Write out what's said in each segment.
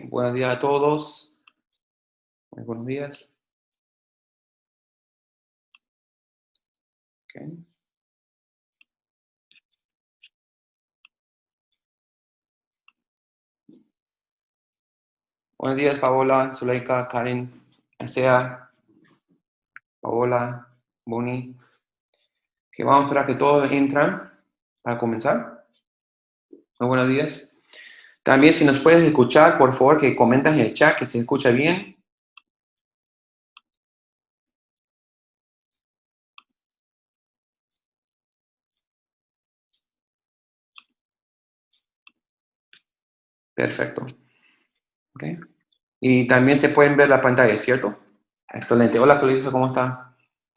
Buenos días a todos. Muy buenos días. Okay. Buenos días, Paola, Zuleika, Karen, Asea, Paola, Boni. Que vamos a esperar que todos entran para comenzar. Muy buenos días. También, si nos puedes escuchar, por favor, que comentas en el chat que se escucha bien. Perfecto. Okay. Y también se pueden ver la pantalla, ¿cierto? Excelente. Hola, Clarisa, ¿cómo está?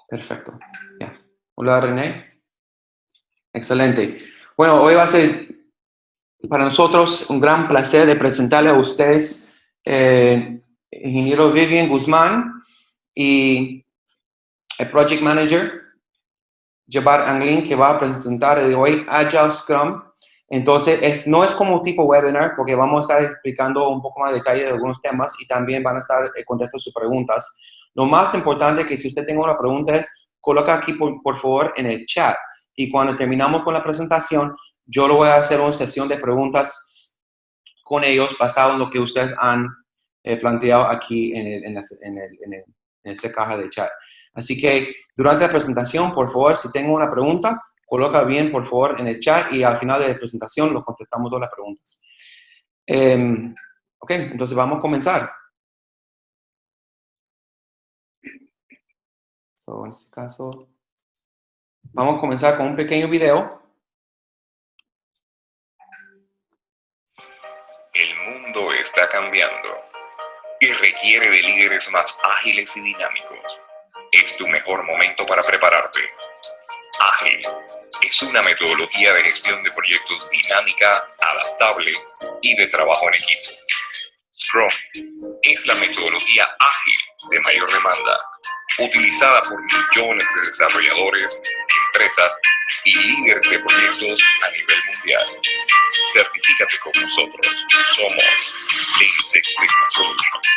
Perfecto. Yeah. Hola, René. Excelente. Bueno, hoy va a ser para nosotros un gran placer de presentarle a ustedes ingeniero Vivian Guzmán y el Project Manager Jabbar Anglin, que va a presentar de hoy Agile Scrum. Entonces, no es como tipo webinar, porque vamos a estar explicando un poco más de detalle de algunos temas y también van a estar contestando sus preguntas. Lo más importante que si usted tenga una pregunta es, coloca aquí por favor en el chat. Y cuando terminamos con la presentación, yo lo voy a hacer una sesión de preguntas con ellos basado en lo que ustedes han planteado aquí en esta caja de chat. Así que durante la presentación, por favor, si tengo una pregunta, coloca bien, por favor, en el chat y al final de la presentación los contestamos todas las preguntas. Ok, entonces vamos a comenzar. En este caso, vamos a comenzar con un pequeño video. El mundo está cambiando y requiere de líderes más ágiles y dinámicos. Es tu mejor momento para prepararte. Ágil es una metodología de gestión de proyectos dinámica, adaptable y de trabajo en equipo. Scrum es la metodología ágil de mayor demanda, utilizada por millones de desarrolladores, empresas y líderes de proyectos a nivel mundial. Certifícate con nosotros. Somos Lean Six Sigma Solutions.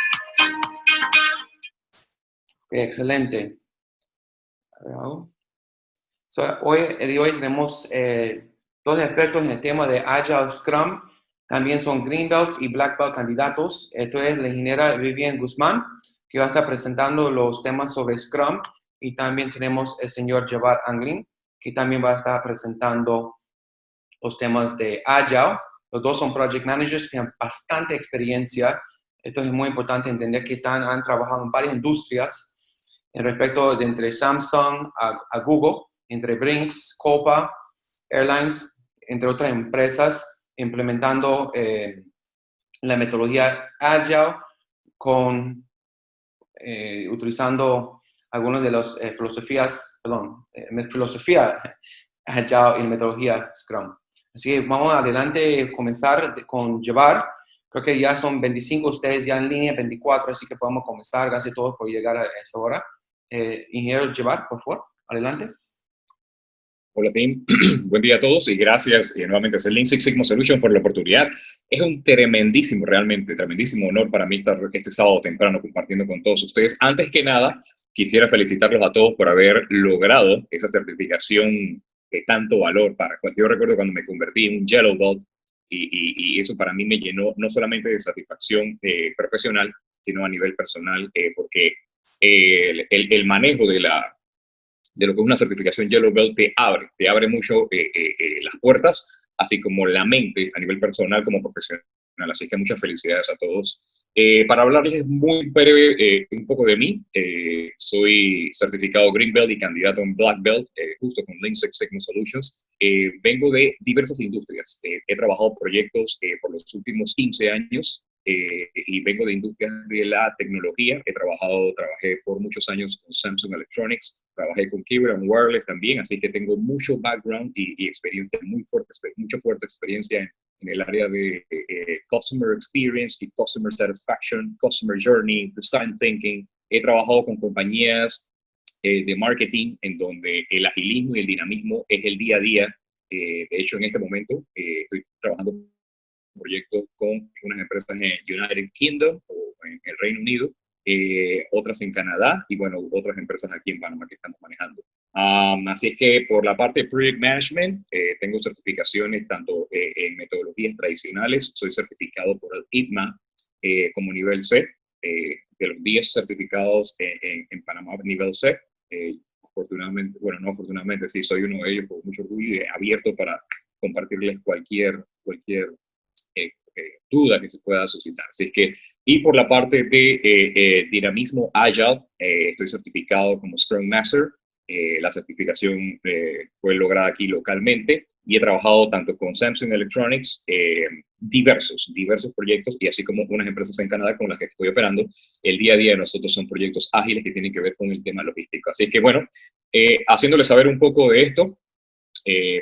Excelente. Hoy tenemos dos expertos en el tema de Agile Scrum. También son Green Belts y Black Belt candidatos. Esto es la ingeniera Vivian Guzmán, que va a estar presentando los temas sobre Scrum. Y también tenemos el señor Jabbar Anglin, que también va a estar presentando los temas de Agile. Los dos son Project Managers, tienen bastante experiencia. Esto es muy importante entender que han trabajado en varias industrias en respecto de entre Samsung a Google, entre Brinks, Copa, Airlines, entre otras empresas, implementando la metodología Agile utilizando algunas de las filosofía Agile y metodología Scrum. Así que vamos adelante a comenzar con Jabbar. Creo que ya son 25 ustedes ya en línea, 24, así que podemos comenzar. Gracias a todos por llegar a esta hora. Ingeniero Jabbar, por favor, adelante. Hola, team. Buen día a todos y gracias nuevamente a Lean Six Sigma Solutions por la oportunidad. Es un tremendísimo honor para mí estar este sábado temprano compartiendo con todos ustedes. Antes que nada, quisiera felicitarlos a todos por haber logrado esa certificación de tanto valor. Yo recuerdo cuando me convertí en un Yellow Belt y eso para mí me llenó no solamente de satisfacción profesional, sino a nivel personal, porque el manejo de lo que es una certificación Yellow Belt te abre mucho las puertas, así como la mente a nivel personal como profesional. Así que muchas felicidades a todos. Para hablarles muy breve un poco de mí, soy certificado Green Belt y candidato en Black Belt, justo con Lean Six Sigma Solutions. Vengo de diversas industrias. He trabajado proyectos por los últimos 15 años y vengo de industrias de la tecnología. Trabajé por muchos años con Samsung Electronics, trabajé con Kyber Wireless también, así que tengo mucho background y experiencia mucha fuerte experiencia en el área de Customer Experience y Customer Satisfaction, Customer Journey, Design Thinking. He trabajado con compañías de marketing en donde el agilismo y el dinamismo es el día a día. De hecho, en este momento estoy trabajando proyectos con unas empresas en United Kingdom o en el Reino Unido, otras en Canadá y, bueno, otras empresas aquí en Panamá que estamos manejando. Así es que por la parte de Project Management, tengo certificaciones tanto en metodologías tradicionales, soy certificado por el ITMA como nivel C, de los 10 certificados en Panamá nivel C. Afortunadamente, bueno, no afortunadamente, sí, soy uno de ellos con mucho orgullo y abierto para compartirles cualquier duda que se pueda suscitar. Así es que, y por la parte de dinamismo Agile, estoy certificado como Scrum Master. La certificación fue lograda aquí localmente y he trabajado tanto con Samsung Electronics, diversos proyectos y así como unas empresas en Canadá con las que estoy operando. El día a día de nosotros son proyectos ágiles que tienen que ver con el tema logístico. Así que bueno, haciéndoles saber un poco de esto,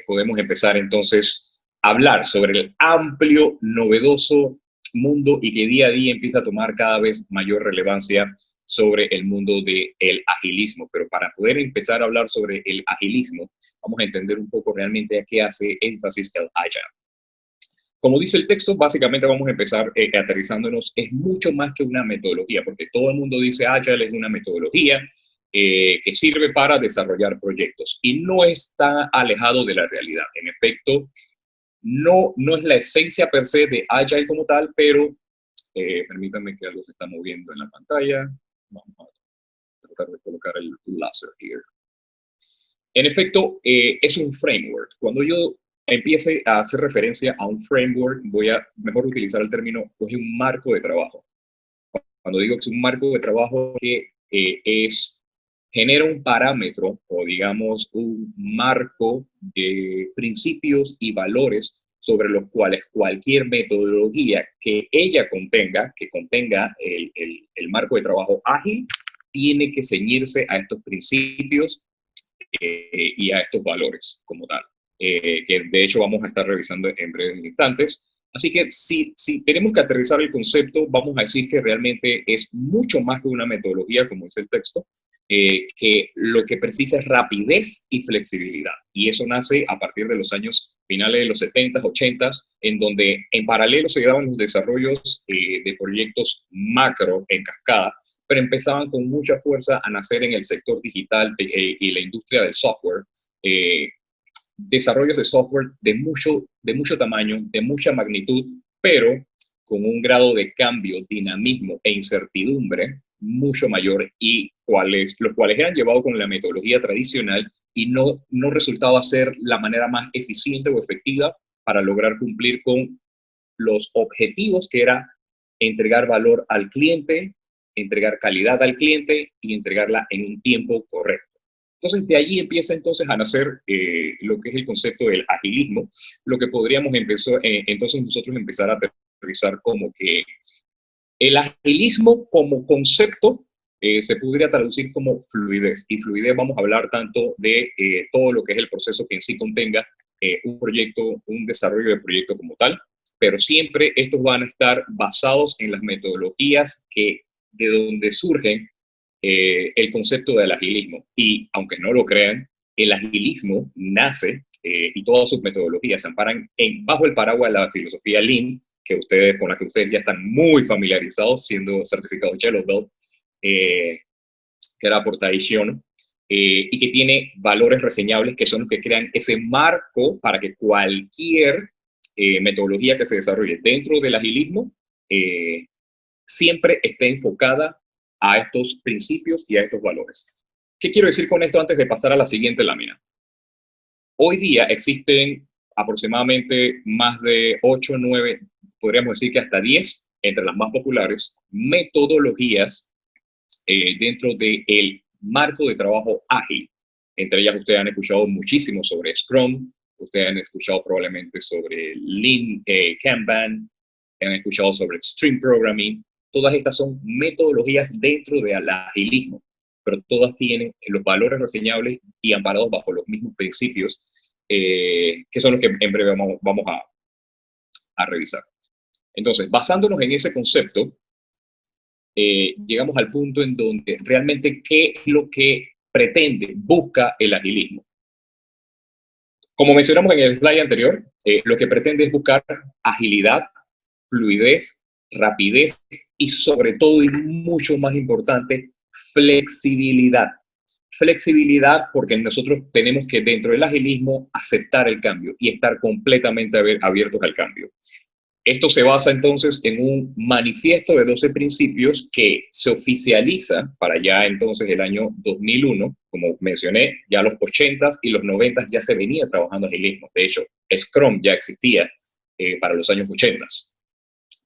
podemos empezar entonces a hablar sobre el amplio, novedoso mundo y que día a día empieza a tomar cada vez mayor relevancia sobre el mundo del agilismo. Pero para poder empezar a hablar sobre el agilismo, vamos a entender un poco realmente a qué hace énfasis el Agile. Como dice el texto, básicamente vamos a empezar aterrizándonos. Es mucho más que una metodología, porque todo el mundo dice Agile es una metodología que sirve para desarrollar proyectos y no está alejado de la realidad. En efecto, no es la esencia per se de Agile como tal, pero permítanme que algo se está moviendo en la pantalla. Vamos a tratar de colocar el láser here. En efecto, es un framework. Cuando yo empiece a hacer referencia a un framework, voy a mejor utilizar el término, pues un marco de trabajo. Cuando digo que es un marco de trabajo que genera un parámetro o digamos un marco de principios y valores sobre los cuales cualquier metodología que ella contenga, el marco de trabajo ágil, tiene que ceñirse a estos principios y a estos valores como tal, que de hecho vamos a estar revisando en breves instantes. Así que si tenemos que aterrizar el concepto, vamos a decir que realmente es mucho más que una metodología, como dice el texto, que lo que precisa es rapidez y flexibilidad. Y eso nace a partir de los años finales de los 70s, 80s, en donde en paralelo se daban los desarrollos de proyectos macro en cascada, pero empezaban con mucha fuerza a nacer en el sector digital y la industria del software, desarrollos de software de mucho tamaño, de mucha magnitud, pero con un grado de cambio, dinamismo e incertidumbre mucho mayor y los cuales eran llevados con la metodología tradicional y no resultaba ser la manera más eficiente o efectiva para lograr cumplir con los objetivos que era entregar valor al cliente, entregar calidad al cliente y entregarla en un tiempo correcto. Entonces, de allí empieza entonces a nacer lo que es el concepto del agilismo, lo que podríamos entonces nosotros empezar a aterrizar como que el agilismo como concepto se podría traducir como fluidez. Y fluidez vamos a hablar tanto de todo lo que es el proceso que en sí contenga un proyecto, un desarrollo de proyecto como tal, pero siempre estos van a estar basados en las metodologías de donde surgen el concepto del agilismo. Y aunque no lo crean, el agilismo nace y todas sus metodologías se amparan bajo el paraguas de la filosofía Lean, con la que ustedes ya están muy familiarizados siendo certificados Yellow Belt, que era por Taishion, y que tiene valores reseñables que son los que crean ese marco para que cualquier metodología que se desarrolle dentro del agilismo siempre esté enfocada a estos principios y a estos valores. ¿Qué quiero decir con esto antes de pasar a la siguiente lámina? Hoy día existen aproximadamente más de 8, 9, podríamos decir que hasta 10, entre las más populares, metodologías dentro del marco de trabajo ágil. Entre ellas ustedes han escuchado muchísimo sobre Scrum, ustedes han escuchado probablemente sobre Lean, Kanban, han escuchado sobre Extreme Programming. Todas estas son metodologías dentro del agilismo, pero todas tienen los valores reseñables y amparados bajo los mismos principios, que son los que en breve vamos a revisar. Entonces, basándonos en ese concepto, llegamos al punto en donde realmente qué es lo que busca el agilismo. Como mencionamos en el slide anterior, lo que pretende es buscar agilidad fluidez, rapidez y sobre todo, y mucho más importante, flexibilidad. Flexibilidad porque nosotros tenemos que dentro del agilismo aceptar el cambio y estar completamente abiertos al cambio. Esto se basa entonces en un manifiesto de 12 principios que se oficializa para ya entonces el año 2001. Como mencioné, ya los 80s y los 90s ya se venía trabajando agilismo. De hecho, Scrum ya existía para los años 80s,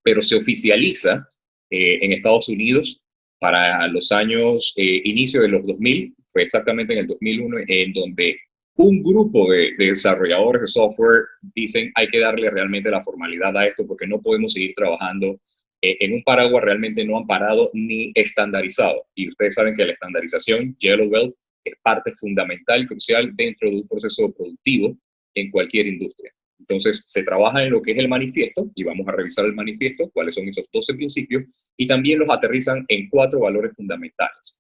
pero se oficializa en Estados Unidos para los años inicio de los 2000, fue exactamente en el 2001, en donde un grupo de desarrolladores de software dicen hay que darle realmente la formalidad a esto porque no podemos seguir trabajando en un paraguas realmente no amparado ni estandarizado. Y ustedes saben que la estandarización, Yellow Belt, es parte fundamental y crucial dentro de un proceso productivo en cualquier industria. Entonces, se trabaja en lo que es el manifiesto, y vamos a revisar el manifiesto, cuáles son esos 12 principios, y también los aterrizan en 4 valores fundamentales.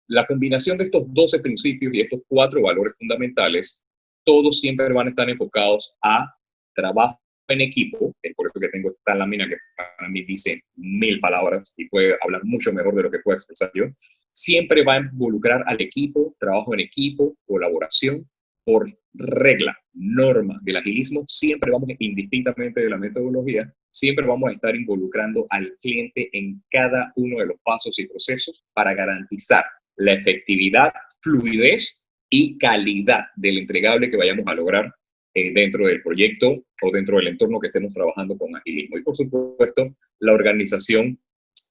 La combinación de estos 12 principios y estos 4 valores fundamentales, todos siempre van a estar enfocados a trabajo en equipo, es por eso que tengo esta lámina que para mí dice 1000 palabras y puede hablar mucho mejor de lo que puedo expresar yo. Siempre va a involucrar al equipo, trabajo en equipo, colaboración, por regla, norma del agilismo, siempre vamos, indistintamente de la metodología, siempre vamos a estar involucrando al cliente en cada uno de los pasos y procesos para garantizar la efectividad, fluidez y calidad del entregable que vayamos a lograr dentro del proyecto o dentro del entorno que estemos trabajando con agilismo. Y por supuesto, la organización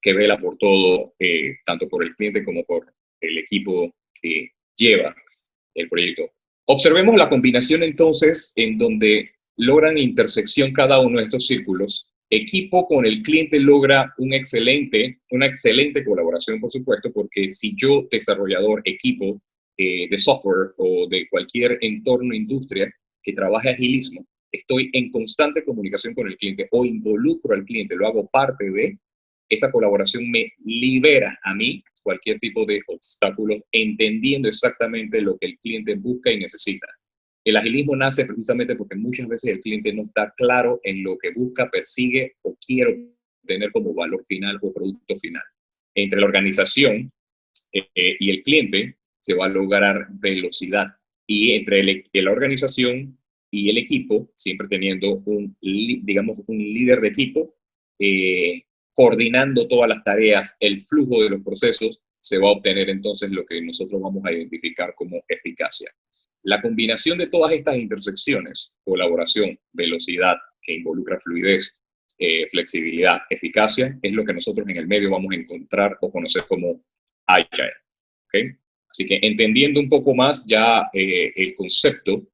que vela por todo, tanto por el cliente como por el equipo que lleva el proyecto. Observemos la combinación entonces en donde logran intersección cada uno de estos círculos. Equipo con el cliente logra una excelente colaboración, por supuesto, porque si yo, desarrollador, equipo de software o de cualquier entorno, industria que trabaje agilismo, estoy en constante comunicación con el cliente o involucro al cliente, lo hago parte de, esa colaboración me libera a mí cualquier tipo de obstáculos, entendiendo exactamente lo que el cliente busca y necesita. El agilismo nace precisamente porque muchas veces el cliente no está claro en lo que busca, persigue o quiere obtener como valor final o producto final. Entre la organización y el cliente se va a lograr velocidad, y entre la organización y el equipo, siempre teniendo un líder de equipo, coordinando todas las tareas, el flujo de los procesos, se va a obtener entonces lo que nosotros vamos a identificar como eficacia. La combinación de todas estas intersecciones, colaboración, velocidad, que involucra fluidez, flexibilidad, eficacia, es lo que nosotros en el medio vamos a encontrar o conocer como Agile. ¿Okay? Así que entendiendo un poco más ya el concepto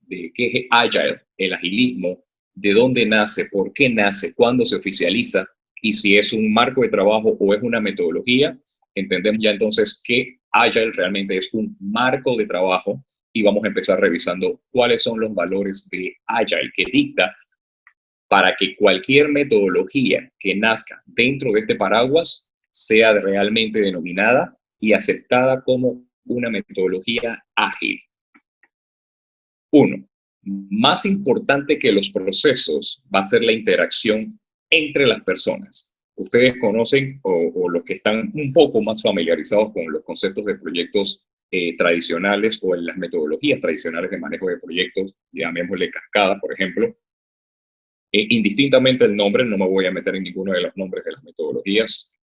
de qué es Agile, el agilismo, de dónde nace, por qué nace, cuándo se oficializa, y si es un marco de trabajo o es una metodología, entendemos ya entonces que Agile realmente es un marco de trabajo, y vamos a empezar revisando cuáles son los valores de Agile que dicta para que cualquier metodología que nazca dentro de este paraguas sea realmente denominada y aceptada como una metodología ágil. 1. Más importante que los procesos va a ser la interacción entre las personas. Ustedes conocen, o los que están un poco más familiarizados con los conceptos de proyectos tradicionales o en las metodologías tradicionales de manejo de proyectos, llamémosle cascada, por ejemplo, indistintamente el nombre, no me voy a meter en ninguno de los nombres de las metodologías,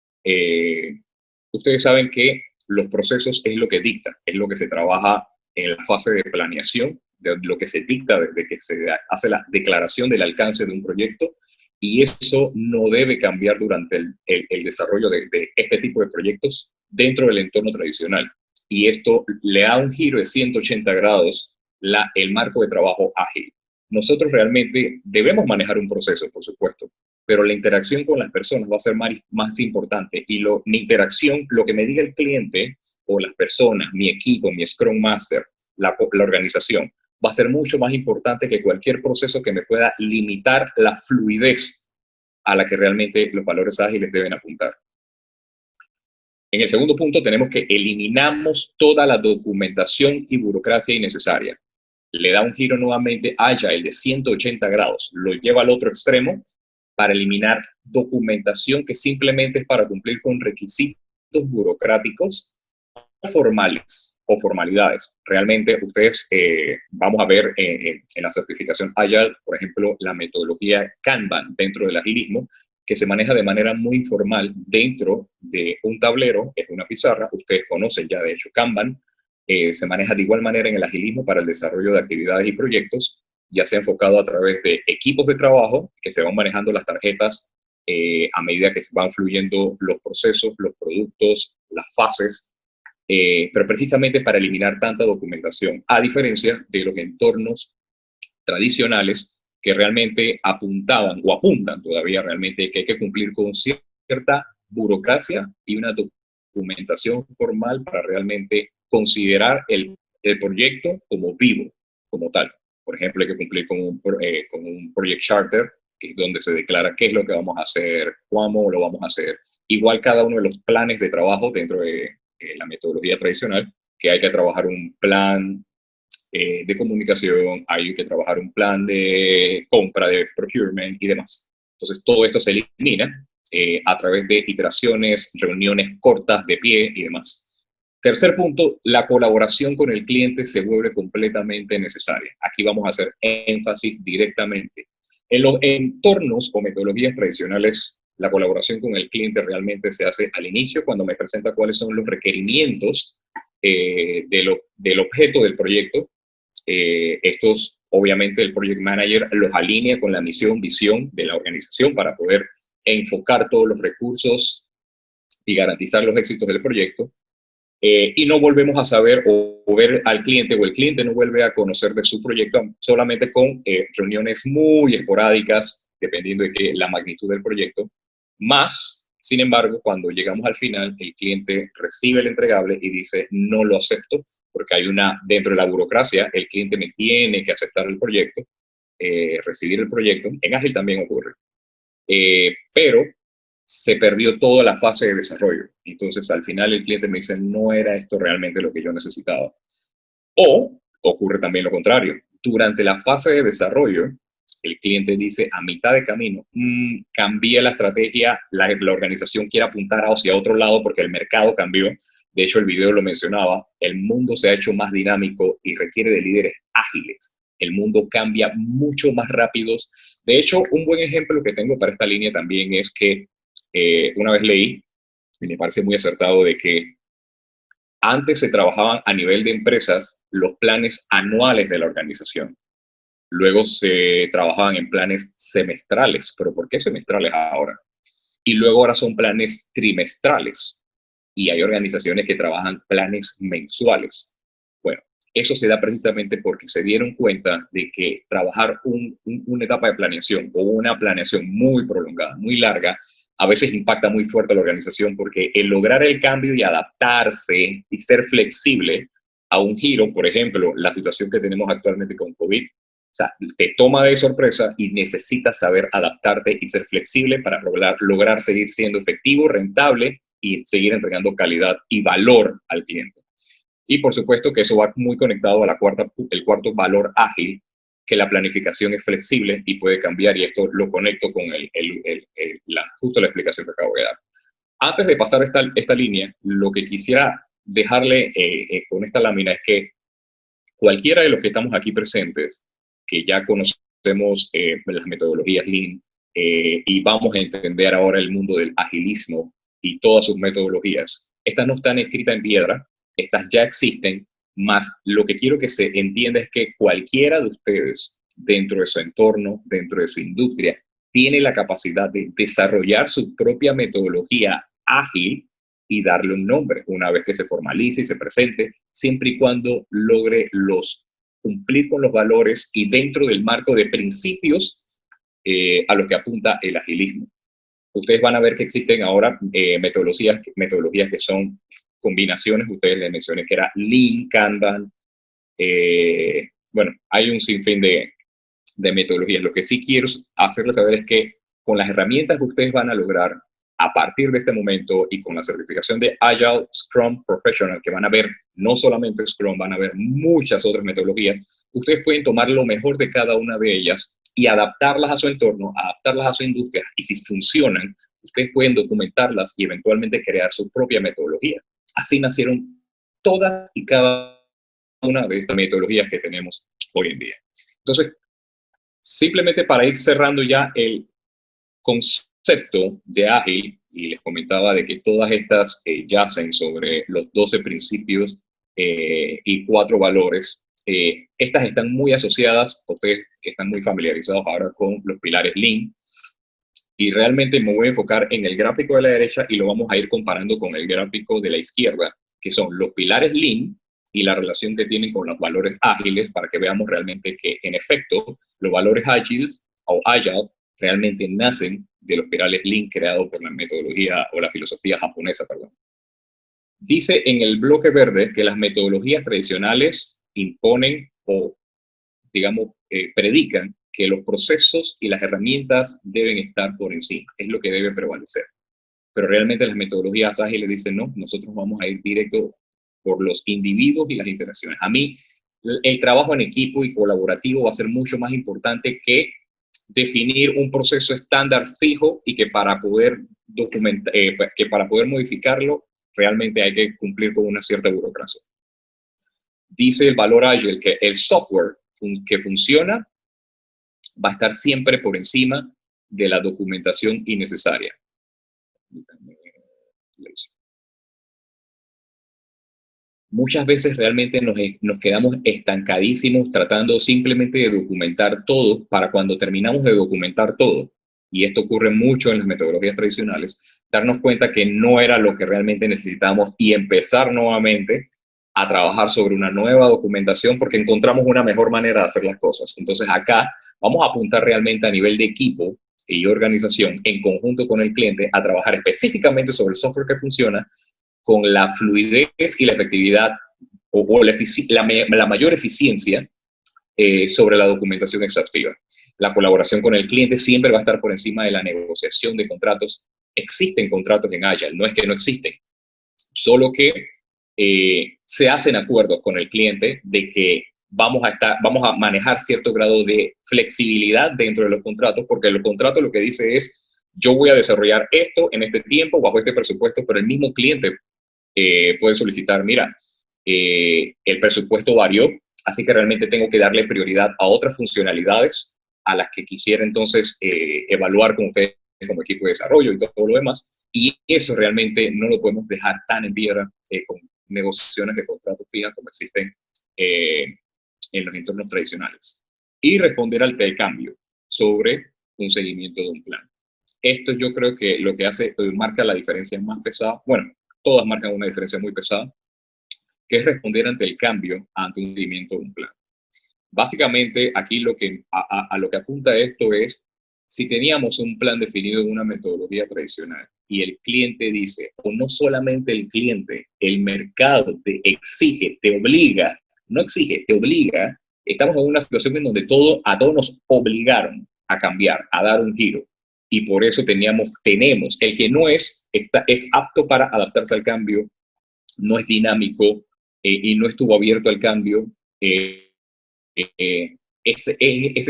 ustedes saben que los procesos es lo que dicta, es lo que se trabaja en la fase de planeación, de lo que se dicta desde que se hace la declaración del alcance de un proyecto, y eso no debe cambiar durante el desarrollo de este tipo de proyectos dentro del entorno tradicional. Y esto le da un giro de 180 grados el marco de trabajo ágil. Nosotros realmente debemos manejar un proceso, por supuesto, pero la interacción con las personas va a ser más importante. Y mi interacción, lo que me diga el cliente o las personas, mi equipo, mi Scrum Master, la organización, va a ser mucho más importante que cualquier proceso que me pueda limitar la fluidez a la que realmente los valores ágiles deben apuntar. En el segundo punto tenemos que eliminamos toda la documentación y burocracia innecesaria. Le da un giro nuevamente Agile de 180 grados, lo lleva al otro extremo para eliminar documentación que simplemente es para cumplir con requisitos burocráticos formales o formalidades. Realmente ustedes, vamos a ver en la certificación Agile, por ejemplo, la metodología Kanban dentro del agilismo, que se maneja de manera muy informal dentro de un tablero, es una pizarra. Ustedes conocen ya de hecho Kanban. Se maneja de igual manera en el agilismo para el desarrollo de actividades y proyectos, ya sea enfocado a través de equipos de trabajo que se van manejando las tarjetas a medida que se van fluyendo los procesos, los productos, las fases, pero precisamente para eliminar tanta documentación, a diferencia de los entornos tradicionales que realmente apuntaban o apuntan todavía realmente que hay que cumplir con cierta burocracia y una documentación formal para realmente considerar el proyecto como vivo, como tal. Por ejemplo, hay que cumplir con un project charter, que es donde se declara qué es lo que vamos a hacer, cómo lo vamos a hacer. Igual cada uno de los planes de trabajo dentro de la metodología tradicional, que hay que trabajar un plan de comunicación, hay que trabajar un plan de compra, de procurement y demás. Entonces, todo esto se elimina a través de iteraciones, reuniones cortas de pie y demás. Tercer punto, la colaboración con el cliente se vuelve completamente necesaria. Aquí vamos a hacer énfasis directamente. En los entornos o metodologías tradicionales, la colaboración con el cliente realmente se hace al inicio, cuando me presenta cuáles son los requerimientos del objeto del proyecto. Estos, obviamente, el project manager los alinea con la misión, visión de la organización para poder enfocar todos los recursos y garantizar los éxitos del proyecto. Y no volvemos a saber o ver al cliente, o el cliente no vuelve a conocer de su proyecto solamente con reuniones muy esporádicas, dependiendo de la magnitud del proyecto. Más, sin embargo, cuando llegamos al final, el cliente recibe el entregable y dice, no lo acepto, porque hay dentro de la burocracia, el cliente me tiene que aceptar el proyecto, recibir el proyecto. En Ágil también ocurre. Pero se perdió toda la fase de desarrollo. Entonces, al final el cliente me dice, no era esto realmente lo que yo necesitaba. O ocurre también lo contrario. Durante la fase de desarrollo, el cliente dice a mitad de camino, cambié la estrategia, la organización quiere apuntar hacia otro lado porque el mercado cambió. De hecho, el video lo mencionaba, el mundo se ha hecho más dinámico y requiere de líderes ágiles. El mundo cambia mucho más rápido. De hecho, un buen ejemplo que tengo para esta línea también es que una vez leí, y me parece muy acertado, de que antes se trabajaban a nivel de empresas los planes anuales de la organización. Luego se trabajaban en planes semestrales. ¿Pero por qué semestrales ahora? Y luego ahora son planes trimestrales. Y hay organizaciones que trabajan planes mensuales. Bueno, eso se da precisamente porque se dieron cuenta de que trabajar una etapa de planeación o una planeación muy prolongada, muy larga, a veces impacta muy fuerte a la organización, porque el lograr el cambio y adaptarse y ser flexible a un giro, por ejemplo, la situación que tenemos actualmente con COVID, o sea, te toma de sorpresa y necesitas saber adaptarte y ser flexible para lograr seguir siendo efectivo, rentable y seguir entregando calidad y valor al cliente. Y por supuesto que eso va muy conectado a el cuarto valor ágil, que la planificación es flexible y puede cambiar, y esto lo conecto con justo la explicación que acabo de dar. Antes de pasar esta línea, lo que quisiera dejarle con esta lámina es que cualquiera de los que estamos aquí presentes, que ya conocemos las metodologías Lean y vamos a entender ahora el mundo del agilismo y todas sus metodologías, estas no están escritas en piedra, estas ya existen, más lo que quiero que se entienda es que cualquiera de ustedes, dentro de su entorno, dentro de su industria, tiene la capacidad de desarrollar su propia metodología ágil y darle un nombre una vez que se formalice y se presente, siempre y cuando logre cumplir con los valores y dentro del marco de principios a lo que apunta el agilismo. Ustedes van a ver que existen ahora metodologías que son combinaciones. Ustedes les mencioné que era Lean, Kanban. Bueno, hay un sinfín de metodologías. Lo que sí quiero hacerles saber es que con las herramientas que ustedes van a lograr a partir de este momento y con la certificación de Agile Scrum Professional, que van a ver no solamente Scrum, van a ver muchas otras metodologías, ustedes pueden tomar lo mejor de cada una de ellas y adaptarlas a su entorno, adaptarlas a su industria, y si funcionan, ustedes pueden documentarlas y eventualmente crear su propia metodología. Así nacieron todas y cada una de estas metodologías que tenemos hoy en día. Entonces, simplemente para ir cerrando ya el concepto de ágil, y les comentaba de que todas estas yacen sobre los 12 principios y 4 valores. Estas están muy asociadas, ustedes que están muy familiarizados ahora con los pilares Lean, y realmente me voy a enfocar en el gráfico de la derecha y lo vamos a ir comparando con el gráfico de la izquierda, que son los pilares Lean y la relación que tienen con los valores ágiles, para que veamos realmente que, en efecto, los valores ágiles o agile realmente nacen de los pilares Lean creados por la metodología o la filosofía japonesa, perdón. Dice en el bloque verde que las metodologías tradicionales imponen o, digamos, predican que los procesos y las herramientas deben estar por encima, es lo que debe prevalecer. Pero realmente las metodologías ágiles dicen, no, nosotros vamos a ir directo por los individuos y las interacciones. A mí, el trabajo en equipo y colaborativo va a ser mucho más importante que definir un proceso estándar fijo y que para poder que para poder modificarlo, realmente hay que cumplir con una cierta burocracia. Dice el valor ágil que el software que funciona va a estar siempre por encima de la documentación innecesaria. Muchas veces realmente nos quedamos estancadísimos tratando simplemente de documentar todo para cuando terminamos de documentar todo, y esto ocurre mucho en las metodologías tradicionales, darnos cuenta que no era lo que realmente necesitábamos y empezar nuevamente a trabajar sobre una nueva documentación porque encontramos una mejor manera de hacer las cosas. Entonces acá vamos a apuntar realmente a nivel de equipo y organización en conjunto con el cliente a trabajar específicamente sobre el software que funciona con la fluidez y la efectividad o la mayor eficiencia sobre la documentación exhaustiva. La colaboración con el cliente siempre va a estar por encima de la negociación de contratos. Existen contratos en Agile, no es que no existen, solo que se hacen acuerdos con el cliente de que vamos a manejar cierto grado de flexibilidad dentro de los contratos, porque el contrato lo que dice es, yo voy a desarrollar esto en este tiempo, bajo este presupuesto, pero el mismo cliente puede solicitar, mira, el presupuesto varió, así que realmente tengo que darle prioridad a otras funcionalidades a las que quisiera entonces evaluar con ustedes como equipo de desarrollo y todo lo demás, y eso realmente no lo podemos dejar tan en piedra con negociaciones de contratos fijas como existen en los entornos tradicionales. Y responder al cambio sobre un seguimiento de un plan. Esto yo creo que lo que hace, marca la diferencia más pesada, bueno, todas marcan una diferencia muy pesada, que es responder ante el cambio, ante un seguimiento de un plan. Básicamente, aquí a lo que apunta esto es, si teníamos un plan definido en una metodología tradicional y el cliente dice, o no solamente el cliente, el mercado te exige, te obliga, no exige, te obliga, estamos en una situación en donde a todos nos obligaron a cambiar, a dar un giro. Y por eso tenemos, el que no es apto para adaptarse al cambio, no es dinámico y no estuvo abierto al cambio, ese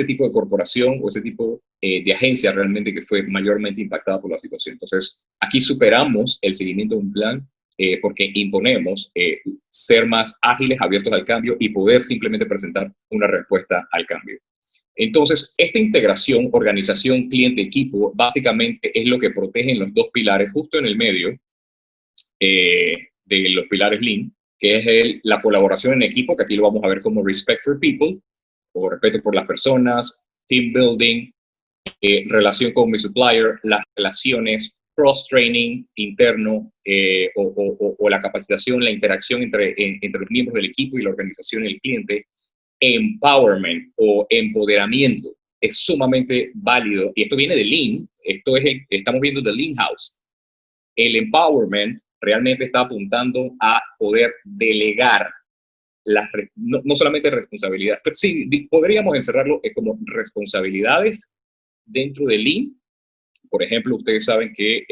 tipo de corporación o ese tipo de agencia realmente que fue mayormente impactada por la situación. Entonces, aquí superamos el seguimiento de un plan porque imponemos ser más ágiles, abiertos al cambio y poder simplemente presentar una respuesta al cambio. Entonces, esta integración, organización, cliente, equipo, básicamente es lo que protegen los dos pilares justo en el medio de los pilares Lean, que es la colaboración en equipo, que aquí lo vamos a ver como respect for people, o respeto por las personas, team building, relación con mi supplier, las relaciones, cross-training interno o la capacitación, la interacción entre los miembros del equipo y la organización y el cliente, empowerment o empoderamiento es sumamente válido, y esto viene de Lean, estamos viendo de Lean House. El empowerment realmente está apuntando a poder delegar no solamente responsabilidades, pero sí, podríamos encerrarlo como responsabilidades dentro de Lean. Por ejemplo, ustedes saben que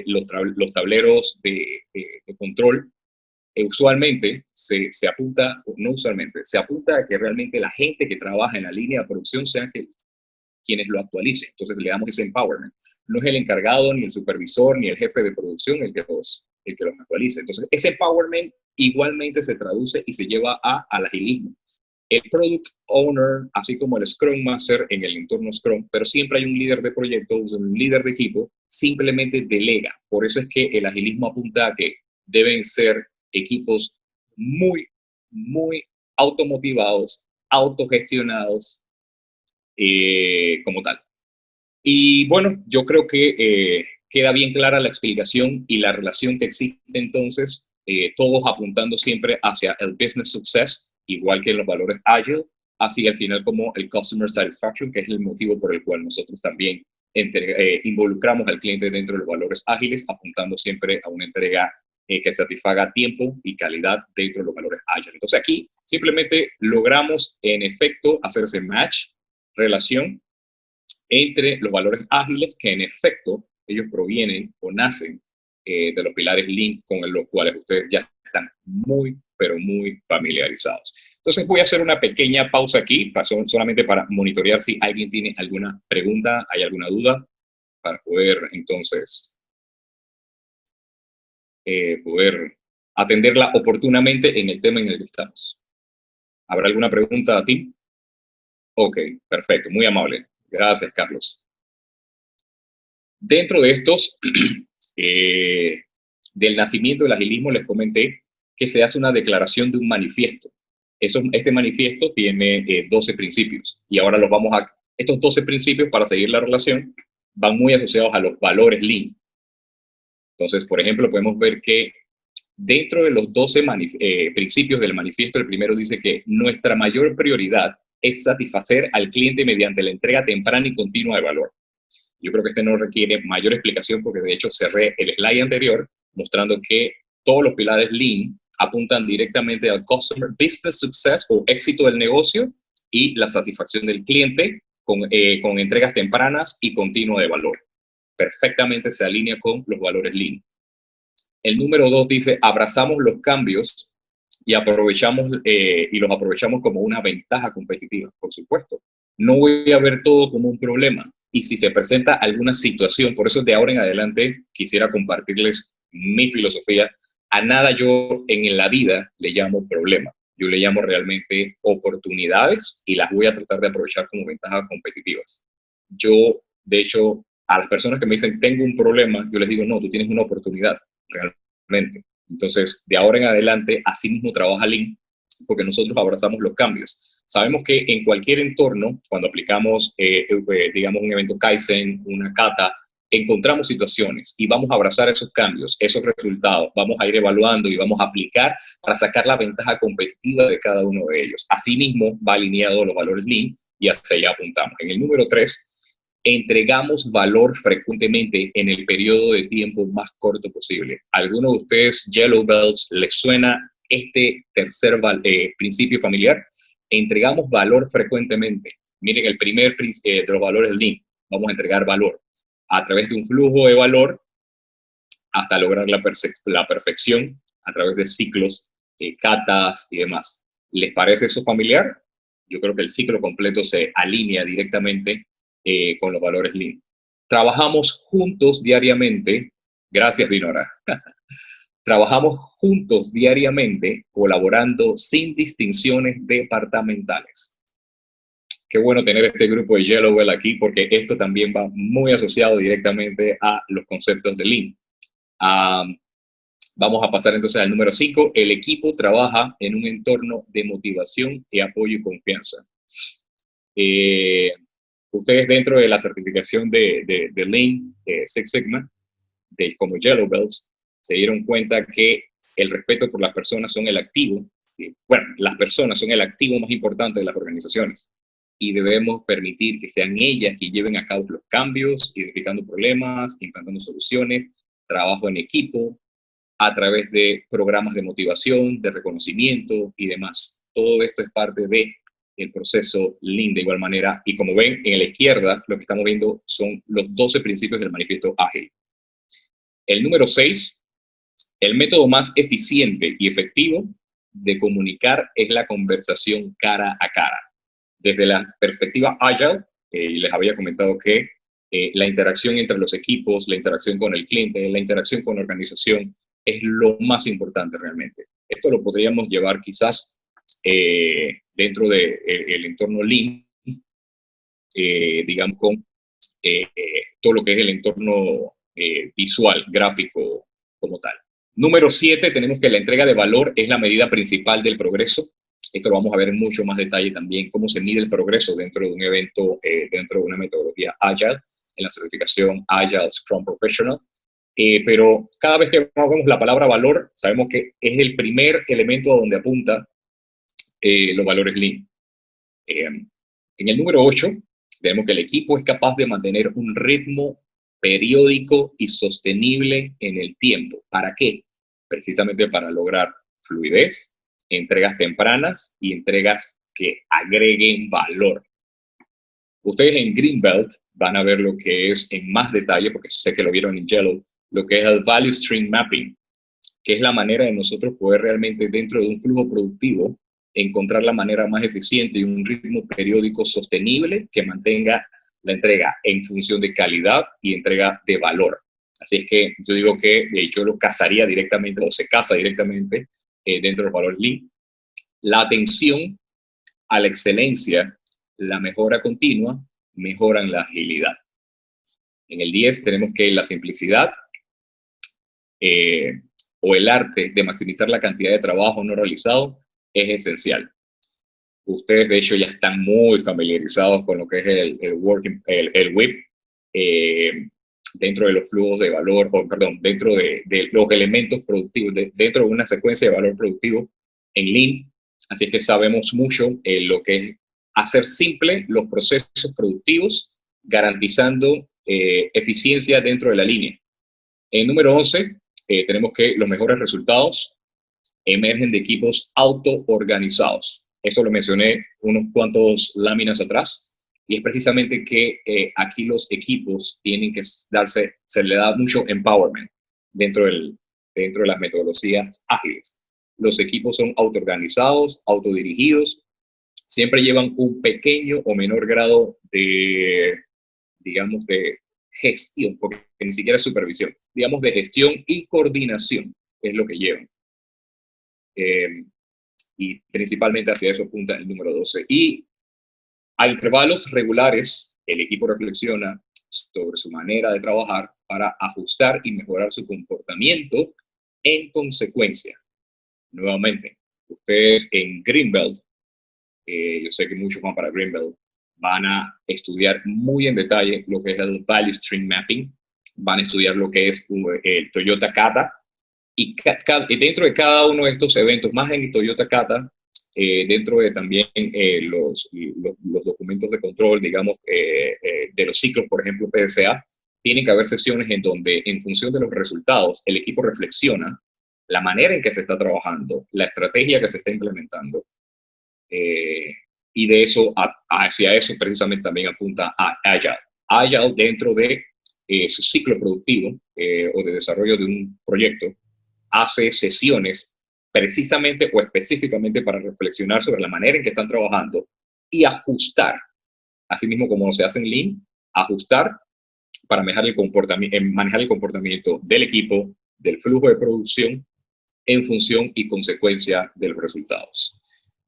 los tableros de control usualmente se apunta, no usualmente, se apunta a que realmente la gente que trabaja en la línea de producción sean quienes lo actualicen. Entonces le damos ese empowerment. No es el encargado, ni el supervisor, ni el jefe de producción el que los actualice. Entonces ese empowerment igualmente se traduce y se lleva al agilismo. El Product Owner, así como el Scrum Master en el entorno Scrum, pero siempre hay un líder de proyecto, un líder de equipo, simplemente delega. Por eso es que el agilismo apunta a que deben ser equipos muy, muy automotivados, autogestionados, como tal. Y bueno, yo creo que queda bien clara la explicación y la relación que existe entonces, todos apuntando siempre hacia el business success, igual que los valores agile, así al final como el customer satisfaction, que es el motivo por el cual nosotros también involucramos al cliente dentro de los valores ágiles, apuntando siempre a una entrega que satisfaga tiempo y calidad dentro de los valores ágiles. Entonces aquí simplemente logramos en efecto hacer ese match, relación entre los valores ágiles que en efecto ellos provienen o nacen de los pilares Lean con los cuales ustedes ya están muy, pero muy familiarizados. Entonces voy a hacer una pequeña pausa aquí, solamente para monitorear si alguien tiene alguna pregunta, hay alguna duda, para poder entonces poder atenderla oportunamente en el tema en el que estamos. ¿Habrá alguna pregunta a ti? Ok, perfecto, muy amable. Gracias, Carlos. Dentro de estos, del nacimiento del agilismo, les comenté que se hace una declaración de un manifiesto. Este manifiesto tiene 12 principios y ahora estos 12 principios, para seguir la relación, van muy asociados a los valores Lean. Entonces, por ejemplo, podemos ver que dentro de los 12 principios del manifiesto, el primero dice que nuestra mayor prioridad es satisfacer al cliente mediante la entrega temprana y continua de valor. Yo creo que este no requiere mayor explicación porque de hecho cerré el slide anterior mostrando que todos los pilares Lean apuntan directamente al Customer Business Success o éxito del negocio y la satisfacción del cliente con entregas tempranas y continua de valor. Perfectamente se alinea con los valores Lean. El número 2 dice, abrazamos los cambios y los aprovechamos como una ventaja competitiva, por supuesto. No voy a ver todo como un problema. Y si se presenta alguna situación, por eso de ahora en adelante quisiera compartirles mi filosofía. A nada yo en la vida le llamo problema. Yo le llamo realmente oportunidades y las voy a tratar de aprovechar como ventajas competitivas. Yo, de hecho, a las personas que me dicen tengo un problema, yo les digo no, tú tienes una oportunidad realmente. Entonces, de ahora en adelante, así mismo trabaja Lean, porque nosotros abrazamos los cambios. Sabemos que en cualquier entorno, cuando aplicamos, digamos, un evento Kaizen, una kata, encontramos situaciones y vamos a abrazar esos cambios, esos resultados, vamos a ir evaluando y vamos a aplicar para sacar la ventaja competitiva de cada uno de ellos. Asimismo, va alineado los valores Lean y hacia allá apuntamos. En el número 3, entregamos valor frecuentemente en el periodo de tiempo más corto posible. ¿A alguno de ustedes, Yellow Belts, les suena este tercer principio familiar? Entregamos valor frecuentemente. Miren, el primer de los valores Lean, vamos a entregar valor a través de un flujo de valor hasta lograr la perfección a través de ciclos, catas y demás. ¿Les parece eso familiar? Yo creo que el ciclo completo se alinea directamente con los valores Lean. Trabajamos juntos diariamente. Gracias, Dinora. Trabajamos juntos diariamente, colaborando sin distinciones departamentales. Qué bueno tener este grupo de Yellowbell aquí, porque esto también va muy asociado directamente a los conceptos de Lean. Vamos a pasar entonces al número 5. El equipo trabaja en un entorno de motivación y apoyo y confianza. Ustedes dentro de la certificación de Lean, Six Sigma, como Yellow Belts, se dieron cuenta que el respeto por las personas son el activo, las personas son el activo más importante de las organizaciones y debemos permitir que sean ellas que lleven a cabo los cambios, identificando problemas, implantando soluciones, trabajo en equipo, a través de programas de motivación, de reconocimiento y demás. Todo esto es parte del proceso Lean de igual manera. Y como ven, en la izquierda, lo que estamos viendo son los 12 principios del manifiesto ágil. El número 6, el método más eficiente y efectivo de comunicar es la conversación cara a cara. Desde la perspectiva Agile, y les había comentado que la interacción entre los equipos, la interacción con el cliente, la interacción con la organización es lo más importante realmente. Esto lo podríamos llevar quizás dentro del entorno Lean, digamos, con todo lo que es el entorno visual, gráfico como tal. Número 7, tenemos que la entrega de valor es la medida principal del progreso. Esto lo vamos a ver en mucho más detalle también, cómo se mide el progreso dentro de un evento, dentro de una metodología Agile, en la certificación Agile Scrum Professional. Pero cada vez que vemos la palabra valor, sabemos que es el primer elemento a donde apunta los valores Lean. En el número 8, vemos que el equipo es capaz de mantener un ritmo periódico y sostenible en el tiempo. ¿Para qué? Precisamente para lograr fluidez, entregas tempranas y entregas que agreguen valor. Ustedes en Greenbelt van a ver lo que es en más detalle, porque sé que lo vieron en Yellow, lo que es el Value Stream Mapping, que es la manera de nosotros poder realmente dentro de un flujo productivo encontrar la manera más eficiente y un ritmo periódico sostenible que mantenga la entrega en función de calidad y entrega de valor. Así es que yo digo que yo lo casaría directamente, o se casa directamente dentro del valor Lean. La atención a la excelencia, la mejora continua, mejoran la agilidad. En el 10 tenemos que la simplicidad o el arte de maximizar la cantidad de trabajo no realizado es esencial. Ustedes, de hecho, ya están muy familiarizados con lo que es el WIP dentro de los flujos de valor, o perdón, dentro de los elementos productivos, dentro de una secuencia de valor productivo en Lean. Así es que sabemos mucho lo que es hacer simple los procesos productivos, garantizando eficiencia dentro de la línea. En número 11, tenemos que los mejores resultados emergen de equipos autoorganizados. Esto lo mencioné unos cuantos láminas atrás, y es precisamente que aquí los equipos tienen que darse, se le da mucho empowerment dentro de las metodologías ágiles. Los equipos son autoorganizados, autodirigidos, siempre llevan un pequeño o menor grado de, digamos, de gestión, porque ni siquiera es supervisión, digamos, de gestión y coordinación es lo que llevan. Y principalmente hacia eso apunta el número 12. Y a intervalos regulares, el equipo reflexiona sobre su manera de trabajar para ajustar y mejorar su comportamiento en consecuencia. Nuevamente, ustedes en Greenbelt, yo sé que muchos van para Greenbelt, van a estudiar muy en detalle lo que es el Value Stream Mapping, van a estudiar lo que es el Toyota Kata, y dentro de cada uno de estos eventos, más en Toyota Kata, dentro de también los documentos de control, digamos, de los ciclos, por ejemplo, PDCA, tienen que haber sesiones en donde, en función de los resultados, el equipo reflexiona la manera en que se está trabajando, la estrategia que se está implementando, y de eso, hacia eso precisamente también apunta a Agile. Agile dentro de su ciclo productivo o de desarrollo de un proyecto, hace sesiones precisamente o específicamente para reflexionar sobre la manera en que están trabajando y ajustar, así mismo como se hace en Lean, ajustar para manejar el comportamiento del equipo, del flujo de producción, en función y consecuencia de los resultados.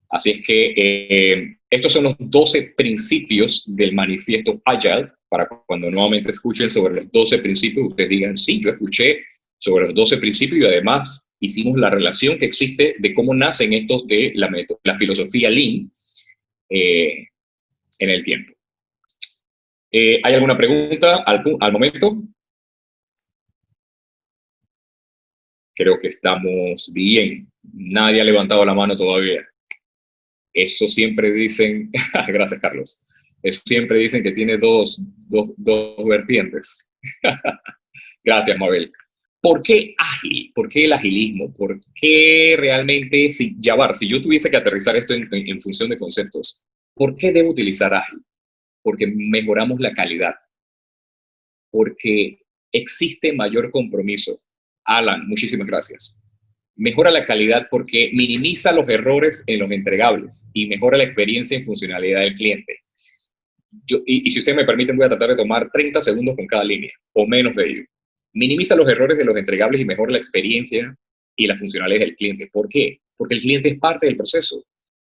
Así es que estos son los 12 principios del manifiesto Agile, para cuando nuevamente escuchen sobre los 12 principios, ustedes digan, sí, yo escuché sobre los 12 principios y además hicimos la relación que existe de cómo nacen estos de la filosofía Lean en el tiempo. ¿Hay alguna pregunta al momento? Creo que estamos bien. Nadie ha levantado la mano todavía. Eso siempre dicen, gracias Carlos, eso siempre dicen que tiene dos vertientes. Gracias Mabel. ¿Por qué ágil? ¿Por qué el agilismo? ¿Por qué realmente, si yo tuviese que aterrizar esto en función de conceptos, ¿por qué debo utilizar ágil? Porque mejoramos la calidad, porque existe mayor compromiso. Alan, muchísimas gracias. Mejora la calidad porque minimiza los errores en los entregables y mejora la experiencia y funcionalidad del cliente. y si ustedes me permiten, voy a tratar de tomar 30 segundos con cada línea, o menos de ello. Minimiza los errores de los entregables y mejora la experiencia y la funcionalidad del cliente. ¿Por qué? Porque el cliente es parte del proceso.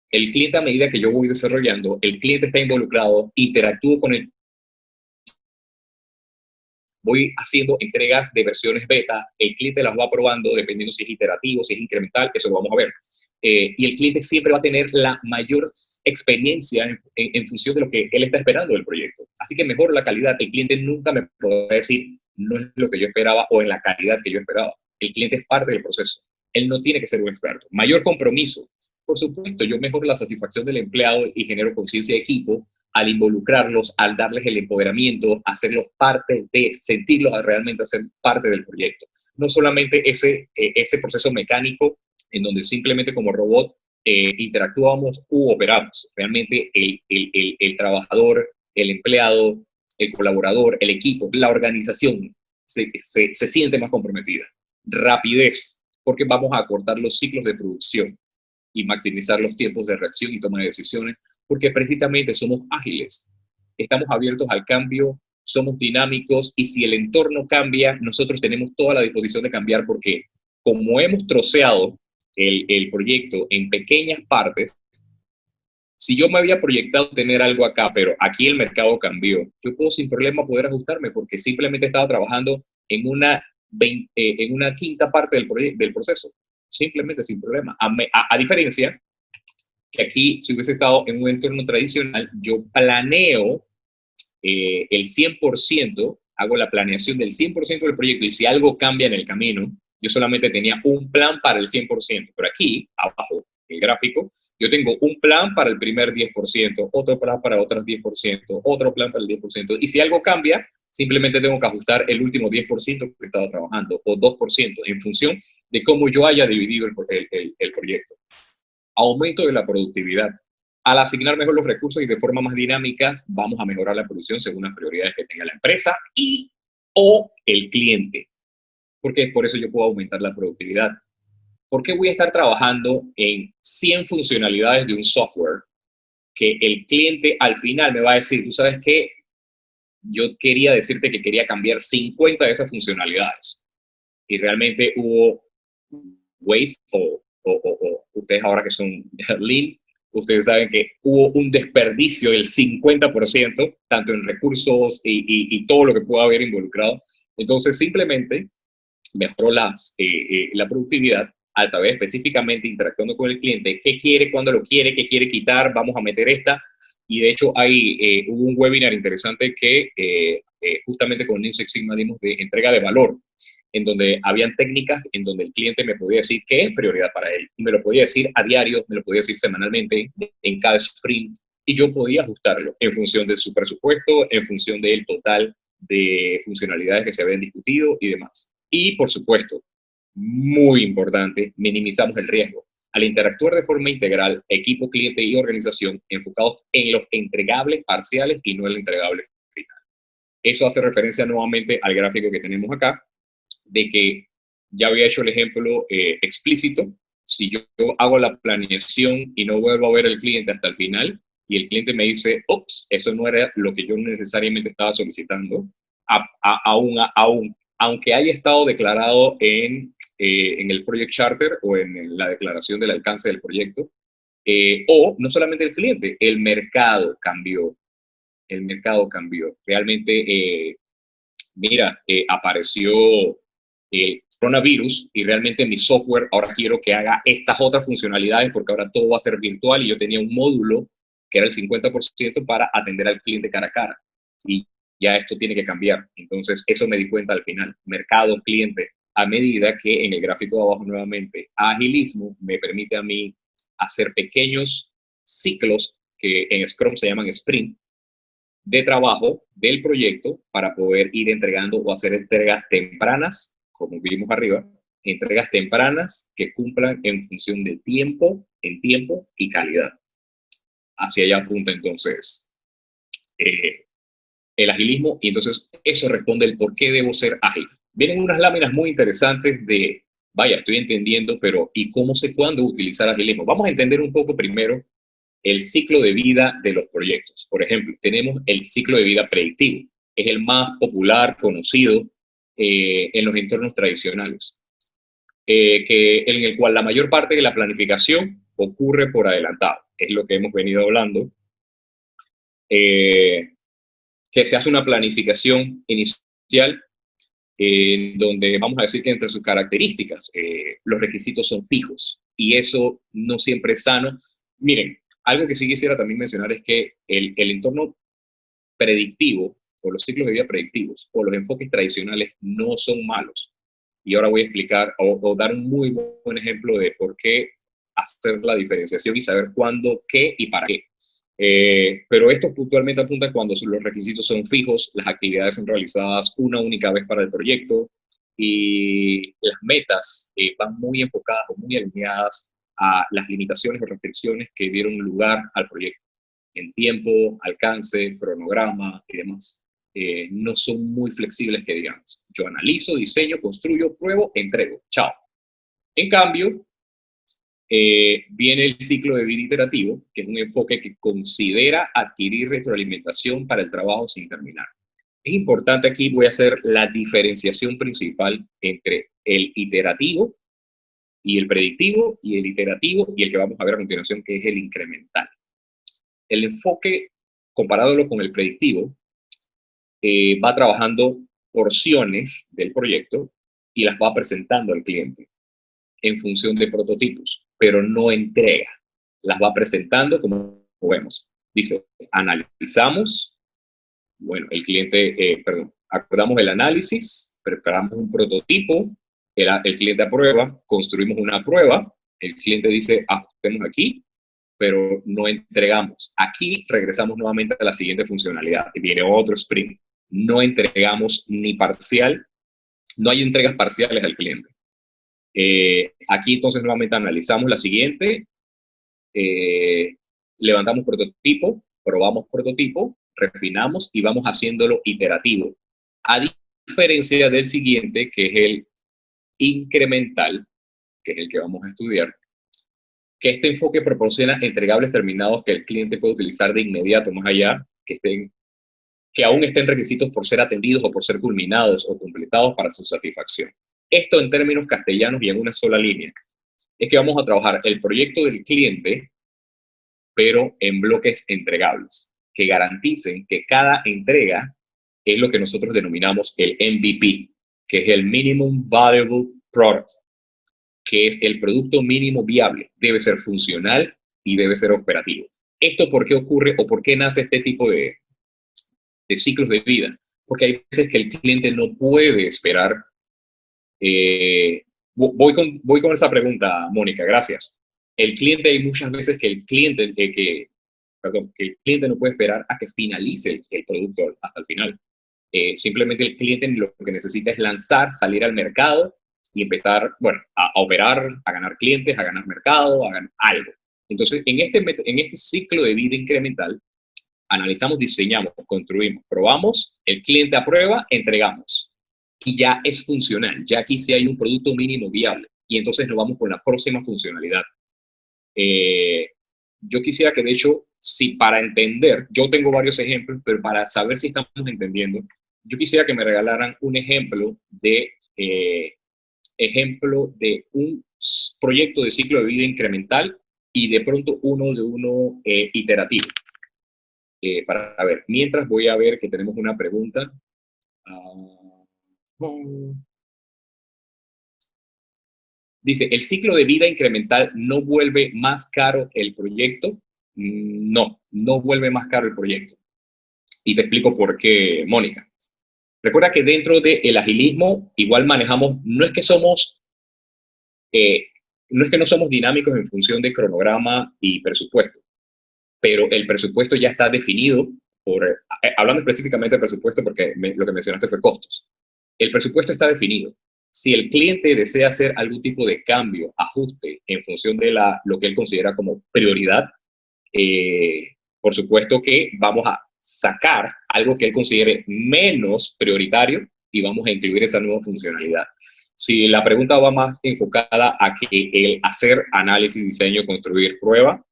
El cliente, a medida que yo voy desarrollando, el cliente está involucrado, interactúo con el voy haciendo entregas de versiones beta, el cliente las va probando dependiendo si es iterativo, si es incremental, eso lo vamos a ver. Y el cliente siempre va a tener la mayor experiencia en función de lo que él está esperando del proyecto. Así que mejora la calidad. El cliente nunca me podrá decir, no es lo que yo esperaba o en la calidad que yo esperaba. El cliente es parte del proceso. Él no tiene que ser un experto. Mayor compromiso. Por supuesto, yo mejoro la satisfacción del empleado y genero conciencia de equipo al involucrarlos, al darles el empoderamiento, hacerlos parte de, sentirlos a realmente ser parte del proyecto. No solamente ese proceso mecánico en donde simplemente como robot interactuamos u operamos. Realmente el trabajador, el empleado, el colaborador, el equipo, la organización se siente más comprometida. Rapidez, porque vamos a acortar los ciclos de producción y maximizar los tiempos de reacción y toma de decisiones, porque precisamente somos ágiles, estamos abiertos al cambio, somos dinámicos y si el entorno cambia, nosotros tenemos toda la disposición de cambiar porque como hemos troceado el proyecto en pequeñas partes, si yo me había proyectado tener algo acá, pero aquí el mercado cambió, yo puedo sin problema poder ajustarme porque simplemente estaba trabajando en una quinta parte del proceso, simplemente sin problema. A diferencia que aquí, si hubiese estado en un entorno tradicional, yo planeo el 100%, hago la planeación del 100% del proyecto y si algo cambia en el camino, yo solamente tenía un plan para el 100%, pero aquí, abajo, el gráfico, yo tengo un plan para el primer 10%, otro plan para otros 10%, otro plan para el 10%, y si algo cambia, simplemente tengo que ajustar el último 10% que estaba trabajando, o 2%, en función de cómo yo haya dividido el proyecto. Aumento de la productividad. Al asignar mejor los recursos y de forma más dinámica, vamos a mejorar la producción según las prioridades que tenga la empresa y o el cliente. Porque por eso yo puedo aumentar la productividad. ¿Por qué voy a estar trabajando en 100 funcionalidades de un software que el cliente al final me va a decir, tú sabes qué, yo quería decirte que quería cambiar 50 de esas funcionalidades y realmente hubo waste o ustedes ahora que son lean, ustedes saben que hubo un desperdicio del 50%, tanto en recursos y todo lo que pueda haber involucrado. Entonces, simplemente mejoró la productividad al saber específicamente, interactuando con el cliente, qué quiere, cuándo lo quiere, qué quiere quitar, vamos a meter esta. Y de hecho, hubo un webinar interesante que justamente con Lean Six Sigma dimos de entrega de valor, en donde habían técnicas en donde el cliente me podía decir qué es prioridad para él. Y me lo podía decir a diario, me lo podía decir semanalmente, en cada sprint, y yo podía ajustarlo en función de su presupuesto, en función del total de funcionalidades que se habían discutido y demás. Y, por supuesto, muy importante, minimizamos el riesgo. Al interactuar de forma integral, equipo, cliente y organización, enfocados en los entregables parciales y no en el entregable final. Eso hace referencia nuevamente al gráfico que tenemos acá, de que ya había hecho el ejemplo explícito. Si yo hago la planeación y no vuelvo a ver al cliente hasta el final, y el cliente me dice, ops, eso no era lo que yo necesariamente estaba solicitando, aunque haya estado declarado en el Project Charter o en la declaración del alcance del proyecto, o no solamente el cliente, el mercado cambió. El mercado cambió. Realmente, apareció el coronavirus y realmente mi software ahora quiero que haga estas otras funcionalidades porque ahora todo va a ser virtual y yo tenía un módulo que era el 50% para atender al cliente cara a cara. Y ya esto tiene que cambiar. Entonces, eso me di cuenta al final. Mercado, cliente, a medida que en el gráfico de abajo nuevamente, agilismo me permite a mí hacer pequeños ciclos que en Scrum se llaman sprint, de trabajo del proyecto para poder ir entregando o hacer entregas tempranas, como vimos arriba, entregas tempranas que cumplan en función de tiempo, en tiempo y calidad. Hacia allá apunta entonces el agilismo y entonces eso responde el por qué debo ser ágil. Vienen unas láminas muy interesantes de, vaya, estoy entendiendo, pero ¿y cómo sé cuándo utilizar agilismo? Vamos a entender un poco primero el ciclo de vida de los proyectos. Por ejemplo, tenemos el ciclo de vida predictivo. Es el más popular, conocido en los entornos tradicionales, en el cual la mayor parte de la planificación ocurre por adelantado. Es lo que hemos venido hablando. Que se hace una planificación inicial donde vamos a decir que entre sus características los requisitos son fijos y eso no siempre es sano. Miren, algo que sí quisiera también mencionar es que el entorno predictivo o los ciclos de vida predictivos o los enfoques tradicionales no son malos. Y ahora voy a explicar o dar un muy buen ejemplo de por qué hacer la diferenciación y saber cuándo, qué y para qué. Pero esto puntualmente apunta cuando los requisitos son fijos, las actividades son realizadas una única vez para el proyecto y las metas van muy enfocadas o muy alineadas a las limitaciones o restricciones que dieron lugar al proyecto en tiempo, alcance, cronograma y demás. No son muy flexibles que digamos. Yo analizo, diseño, construyo, pruebo, entrego. Chao. En cambio, viene el ciclo de vida iterativo, que es un enfoque que considera adquirir retroalimentación para el trabajo sin terminar. Es importante aquí, voy a hacer la diferenciación principal entre el iterativo y el predictivo, y el iterativo y el que vamos a ver a continuación, que es el incremental. El enfoque, comparándolo con el predictivo, va trabajando porciones del proyecto y las va presentando al cliente en función de prototipos, pero no entrega. Las va presentando como vemos. Dice, analizamos, bueno, el cliente, acordamos el análisis, preparamos un prototipo, el cliente aprueba, construimos una prueba, el cliente dice, ajustemos aquí, pero no entregamos. Aquí regresamos nuevamente a la siguiente funcionalidad, que viene otro sprint. No entregamos ni parcial, no hay entregas parciales al cliente. Aquí entonces nuevamente analizamos la siguiente, levantamos prototipo, probamos prototipo, refinamos y vamos haciéndolo iterativo. A diferencia del siguiente, que es el incremental, que es el que vamos a estudiar, que este enfoque proporciona entregables terminados que el cliente puede utilizar de inmediato, más allá que aún estén requisitos por ser atendidos o por ser culminados o completados para su satisfacción. Esto en términos castellanos y en una sola línea. Es que vamos a trabajar el proyecto del cliente, pero en bloques entregables, que garanticen que cada entrega es lo que nosotros denominamos el MVP, que es el Minimum Viable Product, que es el producto mínimo viable. Debe ser funcional y debe ser operativo. ¿Esto por qué ocurre o por qué nace este tipo de ciclos de vida? Porque hay veces que el cliente no puede esperar. Voy con esa pregunta, Mónica, gracias. El cliente, hay muchas veces que el cliente, que el cliente no puede esperar a que finalice el producto hasta el final. Simplemente el cliente lo que necesita es lanzar, salir al mercado y empezar, bueno, a operar, a ganar clientes, a ganar mercado, a ganar algo. Entonces, en este ciclo de vida incremental, analizamos, diseñamos, construimos, probamos, el cliente aprueba, entregamos. Y ya es funcional, ya aquí sí hay un producto mínimo viable. Y entonces nos vamos con la próxima funcionalidad. Yo quisiera que, de hecho, si para entender, yo tengo varios ejemplos, pero para saber si estamos entendiendo, yo quisiera que me regalaran un ejemplo de un proyecto de ciclo de vida incremental y de pronto uno iterativo. Para ver, mientras voy a ver que tenemos una pregunta. Dice, ¿el ciclo de vida incremental no vuelve más caro el proyecto? No, no vuelve más caro el proyecto. Y te explico por qué, Mónica. Recuerda que dentro del agilismo igual manejamos, no es que no somos dinámicos en función de cronograma y presupuesto, pero el presupuesto ya está definido hablando específicamente del presupuesto porque lo que mencionaste fue costos. El presupuesto está definido. Si el cliente desea hacer algún tipo de cambio, ajuste en función de lo que él considera como prioridad, por supuesto que vamos a sacar algo que él considere menos prioritario y vamos a incluir esa nueva funcionalidad. Si la pregunta va más enfocada a que el hacer análisis, diseño, construir, prueba,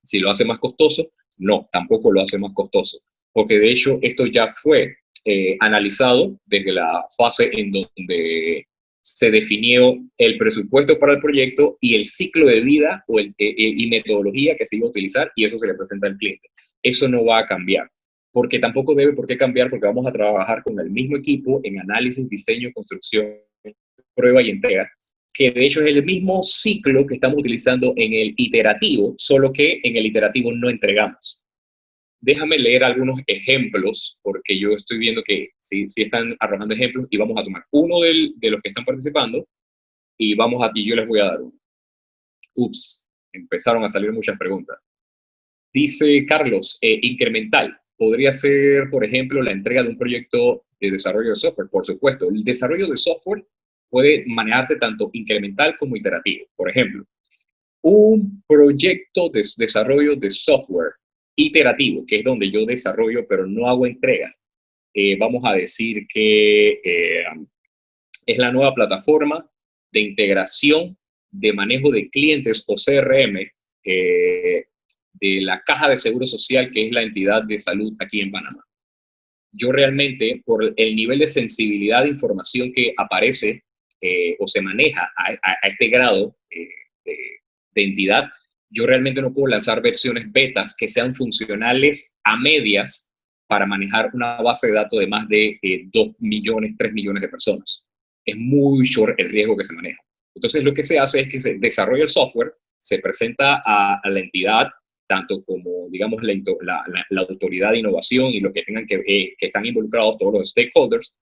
Si lo hace más costoso, no, tampoco lo hace más costoso, porque de hecho esto ya fue analizado desde la fase en donde se definió el presupuesto para el proyecto y el ciclo de vida y metodología que se iba a utilizar, y eso se le presenta al cliente. Eso no va a cambiar, porque tampoco debe por qué cambiar, porque vamos a trabajar con el mismo equipo en análisis, diseño, construcción, prueba y entrega, que de hecho es el mismo ciclo que estamos utilizando en el iterativo, solo que en el iterativo no entregamos. Déjame leer algunos ejemplos, porque yo estoy viendo que sí están arrojando ejemplos, y vamos a tomar uno de los que están participando, y vamos aquí, yo les voy a dar uno. Ups, empezaron a salir muchas preguntas. Dice Carlos, incremental. Podría ser, por ejemplo, la entrega de un proyecto de desarrollo de software. Por supuesto, el desarrollo de software puede manejarse tanto incremental como iterativo. Por ejemplo, un proyecto de desarrollo de software iterativo, que es donde yo desarrollo pero no hago entregas. Vamos a decir que es la nueva plataforma de integración de manejo de clientes o CRM de la Caja de Seguro Social, que es la entidad de salud aquí en Panamá. Yo realmente, por el nivel de sensibilidad de información que aparece o se maneja a este grado de entidad, yo realmente no puedo lanzar versiones betas que sean funcionales a medias para manejar una base de datos de más de 2 millones, 3 millones de personas. Es muy short el riesgo que se maneja. Entonces, lo que se hace es que se desarrolla el software, se presenta a la entidad, tanto como, digamos, la autoridad de innovación y los que tengan que están involucrados, todos los stakeholders,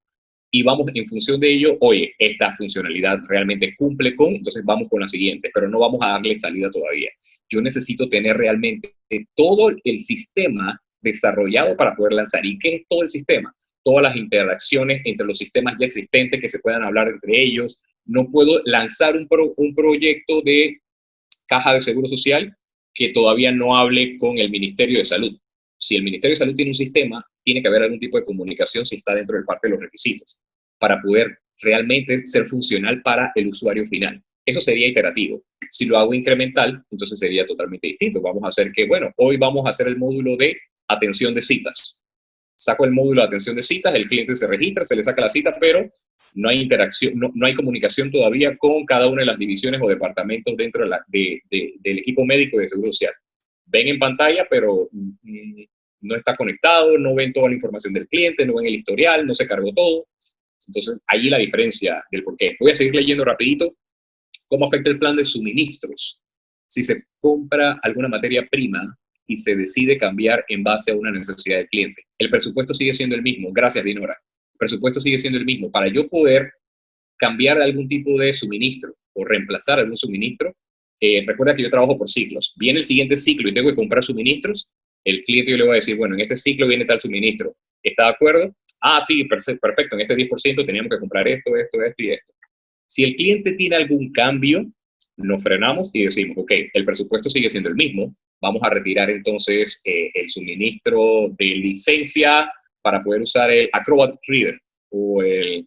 y vamos en función de ello, oye, esta funcionalidad realmente cumple con, entonces vamos con la siguiente, pero no vamos a darle salida todavía. Yo necesito tener realmente todo el sistema desarrollado para poder lanzar. ¿Y qué es todo el sistema? Todas las interacciones entre los sistemas ya existentes que se puedan hablar entre ellos. No puedo lanzar un proyecto de caja de seguro social que todavía no hable con el Ministerio de Salud. Si el Ministerio de Salud tiene un sistema, tiene que haber algún tipo de comunicación si está dentro de parte de los requisitos, para poder realmente ser funcional para el usuario final. Eso sería iterativo. Si lo hago incremental, entonces sería totalmente distinto. Vamos a hacer que, bueno, hoy vamos a hacer el módulo de atención de citas. Saco el módulo de atención de citas, el cliente se registra, se le saca la cita, pero no hay interacción, no hay comunicación todavía con cada una de las divisiones o departamentos dentro del equipo médico de Seguro Social. Ven en pantalla, pero no está conectado, no ven toda la información del cliente, no ven el historial, no se cargó todo. Entonces, allí la diferencia del por qué. Voy a seguir leyendo rapidito cómo afecta el plan de suministros. Si se compra alguna materia prima y se decide cambiar en base a una necesidad del cliente. El presupuesto sigue siendo el mismo. Gracias, Dinora. El presupuesto sigue siendo el mismo. Para yo poder cambiar algún tipo de suministro o reemplazar algún suministro, recuerda que yo trabajo por ciclos. Viene el siguiente ciclo y tengo que comprar suministros. El cliente yo le voy a decir, bueno, en este ciclo viene tal suministro. ¿Está de acuerdo? Ah, sí, perfecto. En este 10% teníamos que comprar esto, esto, esto y esto. Si el cliente tiene algún cambio, nos frenamos y decimos, ok, el presupuesto sigue siendo el mismo. Vamos a retirar entonces el suministro de licencia para poder usar el Acrobat Reader o el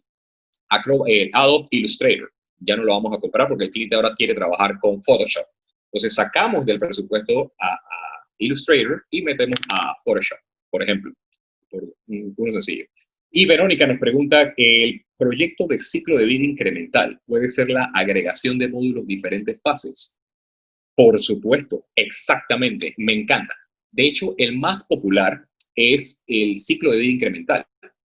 Adobe Illustrator. Ya no lo vamos a comprar porque el cliente ahora quiere trabajar con Photoshop. Entonces sacamos del presupuesto a Illustrator y metemos a Photoshop, por ejemplo, por uno sencillo. Y Verónica nos pregunta, ¿el proyecto de ciclo de vida incremental puede ser la agregación de módulos diferentes fases? Por supuesto, exactamente, me encanta. De hecho, el más popular es el ciclo de vida incremental.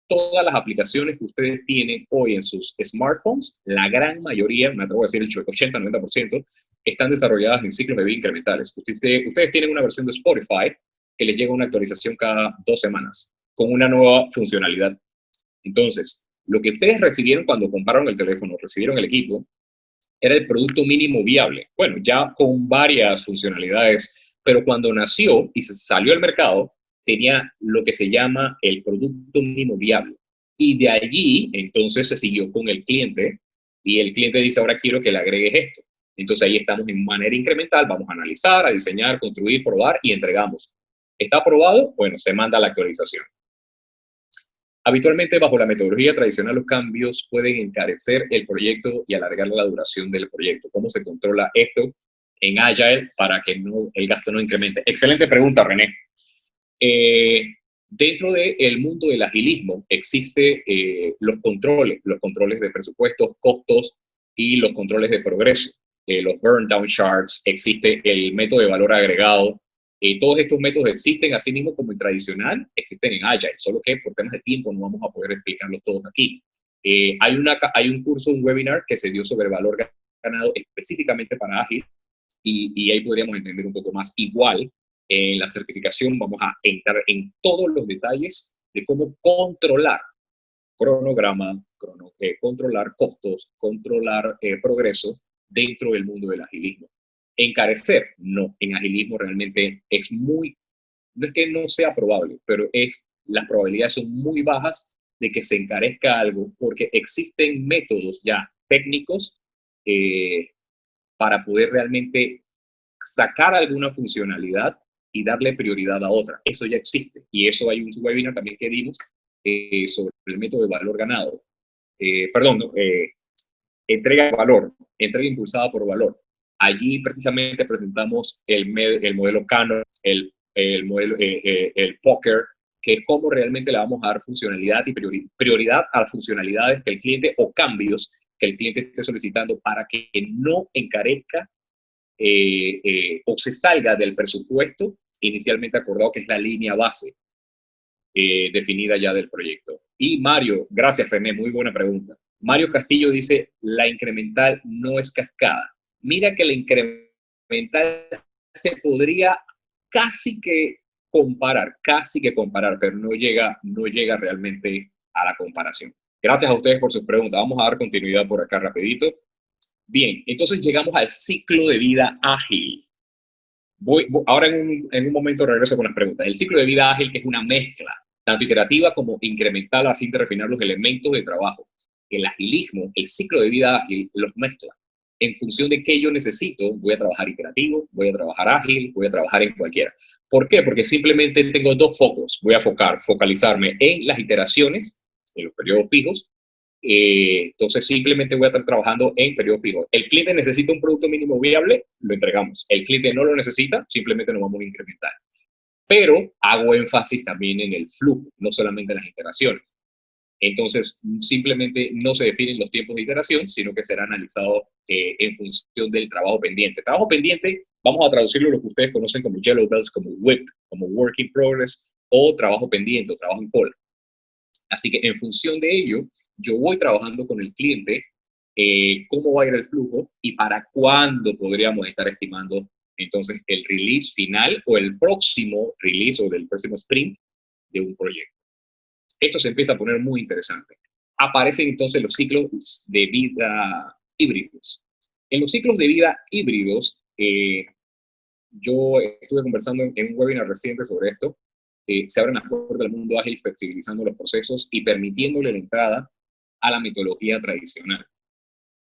Todas las aplicaciones que ustedes tienen hoy en sus smartphones, la gran mayoría, me atrevo a decir el 80-90%, están desarrolladas en ciclos de vida incrementales. Ustedes tienen una versión de Spotify que les llega una actualización cada 2 semanas con una nueva funcionalidad. Entonces, lo que ustedes recibieron cuando compraron el teléfono, recibieron el equipo, era el producto mínimo viable. Bueno, ya con varias funcionalidades, pero cuando nació y se salió al mercado, tenía lo que se llama el producto mínimo viable. Y de allí, entonces, se siguió con el cliente y el cliente dice, ahora quiero que le agregues esto. Entonces, ahí estamos en manera incremental, vamos a analizar, a diseñar, construir, probar y entregamos. ¿Está aprobado? Bueno, se manda la actualización. Habitualmente, bajo la metodología tradicional, los cambios pueden encarecer el proyecto y alargar la duración del proyecto. ¿Cómo se controla esto? en Agile para que no, el gasto no incremente? Excelente pregunta, René. Dentro del mundo del agilismo existen los controles de presupuestos, costos y los controles de progreso. Los burn down charts, existe el método de valor agregado. Todos estos métodos existen así mismo como en tradicional, existen en Agile, solo que por temas de tiempo no vamos a poder explicarlos todos aquí. Hay un curso, un webinar que se dio sobre valor ganado específicamente para Agile y ahí podríamos entender un poco más. Igual, en la certificación vamos a entrar en todos los detalles de cómo controlar cronograma, controlar costos, controlar progreso dentro del mundo del agilismo. Encarecer, no, en agilismo realmente es muy, no es que no sea probable, pero las probabilidades son muy bajas de que se encarezca algo porque existen métodos ya técnicos para poder realmente sacar alguna funcionalidad y darle prioridad a otra. Eso ya existe. Y eso hay un webinar también que dimos sobre el método de valor ganado. Entrega de valor, entrega impulsada por valor. Allí precisamente presentamos el modelo Cannon, el modelo, el Poker, que es cómo realmente le vamos a dar funcionalidad y prioridad a las funcionalidades que el cliente o cambios que el cliente esté solicitando para que no encarezca o se salga del presupuesto inicialmente acordado, que es la línea base definida ya del proyecto. Y Mario, gracias René, muy buena pregunta. Mario Castillo dice, la incremental no es cascada. Mira que la incremental se podría casi que comparar, pero no llega realmente a la comparación. Gracias a ustedes por sus preguntas. Vamos a dar continuidad por acá rapidito. Bien, entonces llegamos al ciclo de vida ágil. Ahora en un momento regreso con las preguntas. El ciclo de vida ágil, que es una mezcla, tanto iterativa como incremental, a fin de refinar los elementos de trabajo. El agilismo, el ciclo de vida ágil, los mezcla. En función de qué yo necesito, voy a trabajar iterativo, voy a trabajar ágil, voy a trabajar en cualquiera. ¿Por qué? Porque simplemente tengo dos focos. Voy a focalizarme en las iteraciones, en los periodos fijos. Entonces simplemente voy a estar trabajando en periodo fijo. El cliente necesita un producto mínimo viable, lo entregamos. El cliente no lo necesita, simplemente nos vamos a incrementar. Pero hago énfasis también en el flujo, no solamente en las iteraciones. Entonces simplemente no se definen los tiempos de iteración, sino que será analizado en función del trabajo pendiente. Trabajo pendiente, vamos a traducirlo lo que ustedes conocen como yellow bells, como WIP, como work in progress, o trabajo pendiente, o trabajo en cola. Así que en función de ello, yo voy trabajando con el cliente cómo va a ir el flujo y para cuándo podríamos estar estimando entonces el release final o el próximo release o del próximo sprint de un proyecto. Esto se empieza a poner muy interesante. Aparecen entonces los ciclos de vida híbridos. En los ciclos de vida híbridos, yo estuve conversando en un webinar reciente sobre esto. Se abren las puertas del mundo ágil, flexibilizando los procesos y permitiéndole la entrada a la metodología tradicional.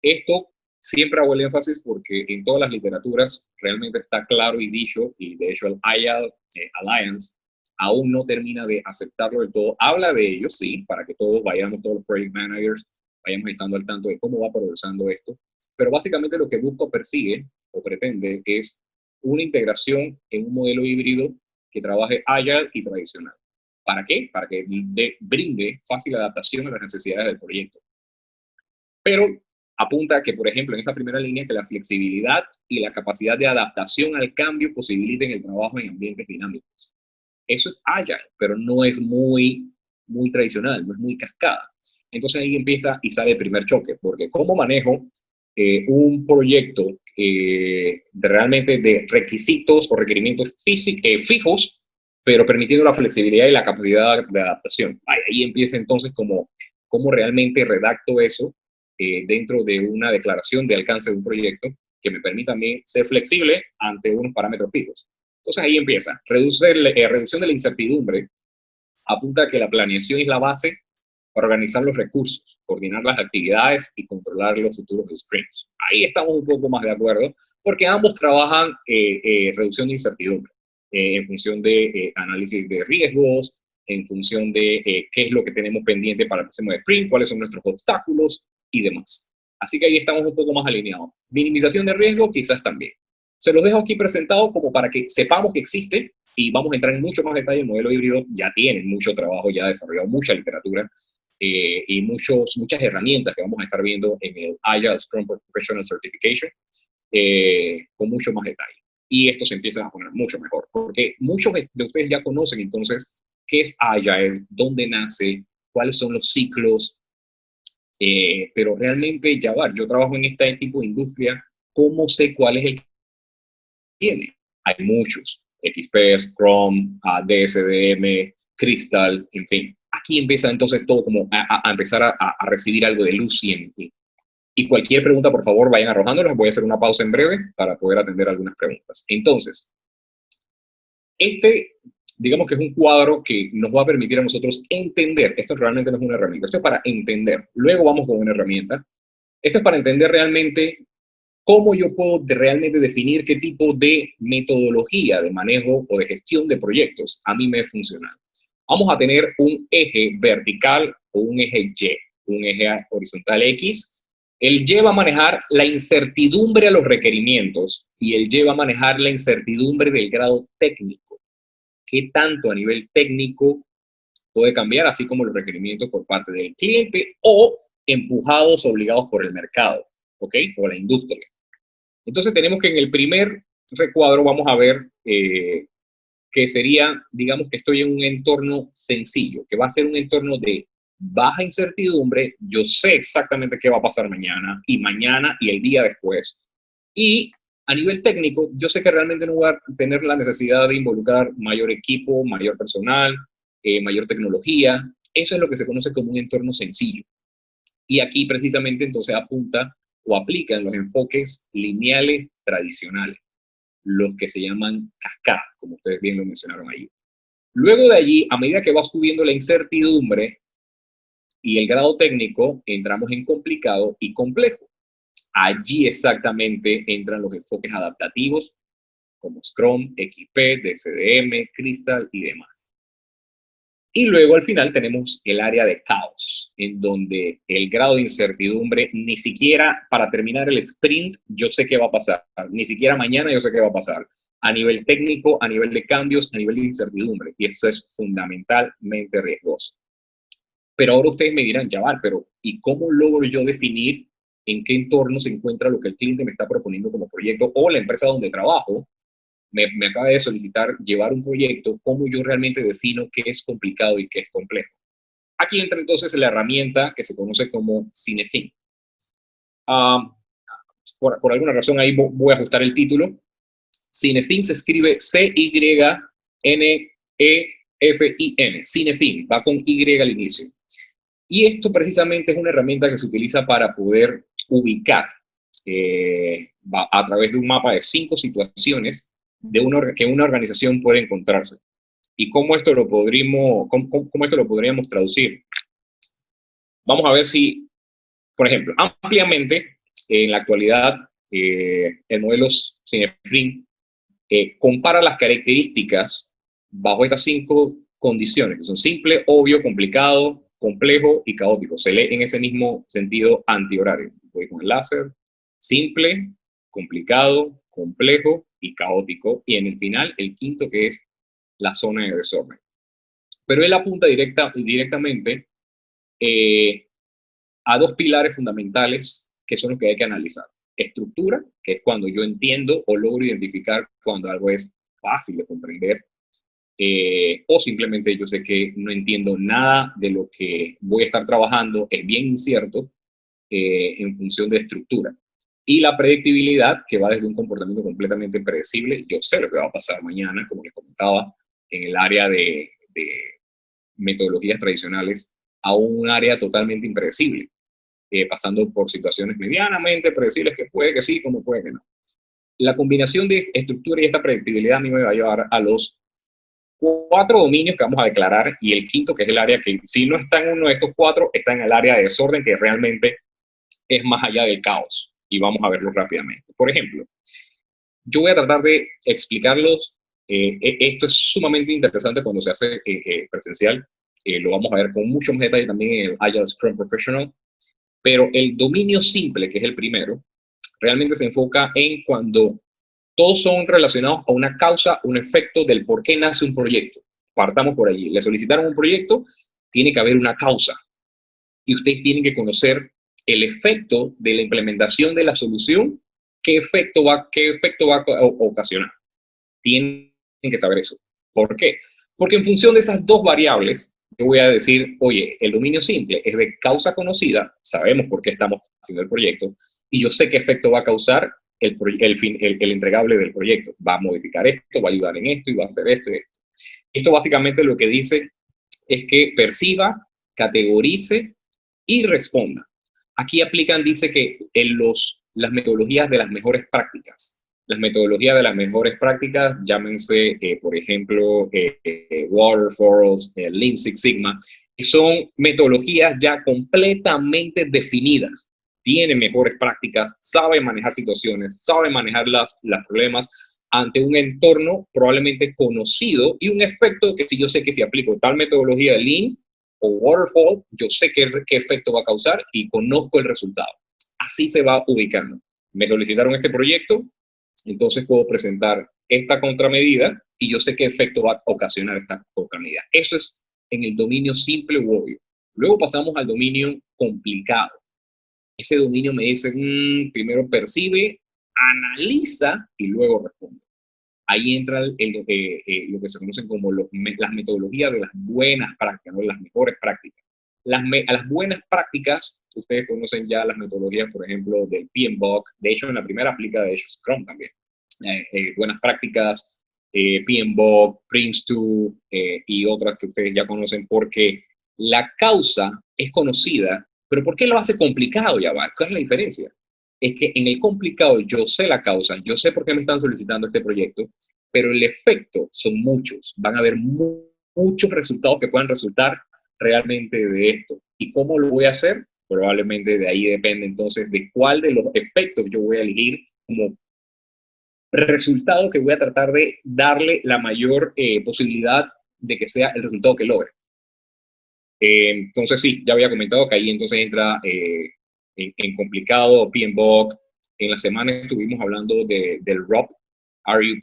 Esto siempre hago el énfasis porque en todas las literaturas realmente está claro y dicho, y de hecho el Agile Alliance aún no termina de aceptarlo del todo. Habla de ello, sí, para que todos vayamos, todos los project managers, vayamos estando al tanto de cómo va progresando esto, pero básicamente lo que busca o persigue o pretende es una integración en un modelo híbrido que trabaje Agile y tradicional. ¿Para qué? Para que brinde fácil adaptación a las necesidades del proyecto. Pero apunta a que, por ejemplo, en esta primera línea, que la flexibilidad y la capacidad de adaptación al cambio posibiliten el trabajo en ambientes dinámicos. Eso es Agile, pero no es muy tradicional, no es muy cascada. Entonces ahí empieza y sale el primer choque, porque ¿cómo manejo un proyecto realmente de requisitos o requerimientos fijos, pero permitiendo la flexibilidad y la capacidad de adaptación? Ahí empieza entonces cómo realmente redacto eso dentro de una declaración de alcance de un proyecto que me permita a mí ser flexible ante unos parámetros fijos. Entonces ahí empieza. Reducción de la incertidumbre apunta a que la planeación es la base para organizar los recursos, coordinar las actividades y controlar los futuros sprints. Ahí estamos un poco más de acuerdo, porque ambos trabajan reducción de incertidumbre en función de análisis de riesgos, en función de qué es lo que tenemos pendiente para el próximo sprint, cuáles son nuestros obstáculos y demás. Así que ahí estamos un poco más alineados. Minimización de riesgo, quizás también. Se los dejo aquí presentado como para que sepamos que existe y vamos a entrar en mucho más detalle. El modelo híbrido ya tiene mucho trabajo, ya ha desarrollado mucha literatura y muchas herramientas que vamos a estar viendo en el Agile Scrum Professional Certification con mucho más detalle. Y esto se empieza a poner mucho mejor, porque muchos de ustedes ya conocen entonces qué es Agile, dónde nace, cuáles son los ciclos, pero realmente ya va, yo trabajo en este tipo de industria, ¿cómo sé cuál es el que tiene? Hay muchos, XP, Scrum, DSDM, Crystal, en fin. Aquí empieza entonces todo como a empezar a recibir algo de luz y cualquier pregunta, por favor, vayan arrojándolas. Voy a hacer una pausa en breve para poder atender algunas preguntas. Entonces, digamos que es un cuadro que nos va a permitir a nosotros entender. Esto realmente no es una herramienta, esto es para entender. Luego vamos con una herramienta. Esto es para entender realmente cómo yo puedo realmente definir qué tipo de metodología de manejo o de gestión de proyectos a mí me funciona. Vamos a tener un eje vertical o un eje Y, un eje horizontal X. El Y va a manejar la incertidumbre a los requerimientos y el Y va a manejar la incertidumbre del grado técnico. ¿Qué tanto a nivel técnico puede cambiar, así como los requerimientos por parte del cliente o empujados, obligados por el mercado, ¿ok? O la industria. Entonces tenemos que en el primer recuadro vamos a ver que sería, digamos que estoy en un entorno sencillo, que va a ser un entorno de baja incertidumbre. Yo sé exactamente qué va a pasar mañana y el día después. Y a nivel técnico, yo sé que realmente no voy a tener la necesidad de involucrar mayor equipo, mayor personal, mayor tecnología. Eso es lo que se conoce como un entorno sencillo. Y aquí precisamente entonces apunta o aplican los enfoques lineales tradicionales, los que se llaman cascada, como ustedes bien lo mencionaron ahí. Luego de allí, a medida que va subiendo la incertidumbre y el grado técnico, entramos en complicado y complejo. Allí exactamente entran los enfoques adaptativos, como Scrum, XP, DSDM, Crystal y demás. Y luego al final tenemos el área de caos, en donde el grado de incertidumbre, ni siquiera para terminar el sprint, yo sé qué va a pasar, ni siquiera mañana yo sé qué va a pasar, a nivel técnico, a nivel de cambios, a nivel de incertidumbre, y eso es fundamentalmente riesgoso. Pero ahora ustedes me dirán, Jabbar, pero ¿y cómo logro yo definir en qué entorno se encuentra lo que el cliente me está proponiendo como proyecto o la empresa donde trabajo me acaba de solicitar llevar un proyecto? ¿Cómo yo realmente defino qué es complicado y qué es complejo? Aquí entra entonces la herramienta que se conoce como Cinefin. Por alguna razón ahí voy a ajustar el título. Cinefin se escribe C-Y-N-E-F-I-N. Cinefin, va con Y al inicio. Y esto precisamente es una herramienta que se utiliza para poder ubicar a través de un mapa de 5 situaciones que una organización puede encontrarse. ¿Y cómo esto lo podríamos traducir? Vamos a ver si, por ejemplo, ampliamente en la actualidad el modelo Cinefin compara las características bajo estas 5 condiciones, que son simple, obvio, complicado, complejo y caótico. Se lee en ese mismo sentido antihorario. Voy con el láser: simple, complicado, complejo y caótico. Y en el final, el quinto, que es la zona de desorden. Pero él apunta directamente a 2 pilares fundamentales que son los que hay que analizar. Estructura, que es cuando yo entiendo o logro identificar cuando algo es fácil de comprender, o simplemente yo sé que no entiendo nada de lo que voy a estar trabajando, es bien incierto en función de estructura. Y la predictibilidad, que va desde un comportamiento completamente impredecible. Yo sé lo que va a pasar mañana, como les comentaba, en el área de metodologías tradicionales, a un área totalmente impredecible, pasando por situaciones medianamente predecibles que puede que sí, como puede que no. La combinación de estructura y esta predictibilidad a mí me va a llevar a los 4 dominios que vamos a declarar, y el quinto, que es el área que, si no está en uno de estos 4, está en el área de desorden, que realmente es más allá del caos, y vamos a verlo rápidamente. Por ejemplo, yo voy a tratar de explicarlos. Esto es sumamente interesante cuando se hace presencial. Lo vamos a ver con mucho más detalle también en el Agile Scrum Professional. Pero el dominio simple, que es el primero, realmente se enfoca en cuando Todos son relacionados a una causa, un efecto del por qué nace un proyecto. Partamos por allí. Le solicitaron un proyecto, tiene que haber una causa. Y ustedes tienen que conocer el efecto de la implementación de la solución, qué efecto va a ocasionar. Tienen que saber eso. ¿Por qué? Porque en función de esas dos variables, yo voy a decir, oye, el dominio simple es de causa conocida, sabemos por qué estamos haciendo el proyecto, y yo sé qué efecto va a causar el entregable del proyecto. Va a modificar esto, va a ayudar en esto, y va a hacer esto y esto. Esto básicamente lo que dice es que perciba, categorice y responda. Aquí aplican, dice que las metodologías de las mejores prácticas. Las metodologías de las mejores prácticas, llámense, por ejemplo, Waterfalls, Lean Six Sigma, que son metodologías ya completamente definidas. Tienen mejores prácticas, saben manejar situaciones, saben manejar los problemas ante un entorno probablemente conocido y un efecto que si yo sé que si aplico tal metodología de Lean o Waterfall, yo sé qué efecto va a causar y conozco el resultado. Así se va ubicando. Me solicitaron este proyecto, entonces puedo presentar esta contramedida y yo sé qué efecto va a ocasionar esta contramedida. Eso es en el dominio simple u obvio. Luego pasamos al dominio complicado. Ese dominio me dice, primero percibe, analiza y luego responde. Ahí entra lo que se conocen como las metodologías de las buenas prácticas, ¿no? Las mejores prácticas. A las buenas prácticas, ustedes conocen ya las metodologías, por ejemplo, del PMBOK. De hecho, en la primera aplica de hecho Scrum también. Buenas prácticas, PMBOK, Prince2 y otras que ustedes ya conocen, porque la causa es conocida, pero ¿por qué lo hace complicado, Yavar? ¿Cuál es la diferencia? Es que en el complicado yo sé la causa, yo sé por qué me están solicitando este proyecto, pero el efecto son muchos. Van a haber muchos resultados que puedan resultar realmente de esto. ¿Y cómo lo voy a hacer? Probablemente de ahí depende entonces de cuál de los efectos yo voy a elegir como resultado que voy a tratar de darle la mayor posibilidad de que sea el resultado que logre. Entonces sí, ya había comentado que ahí entonces entra en complicado, PMBOK. En la semana estuvimos hablando del RUP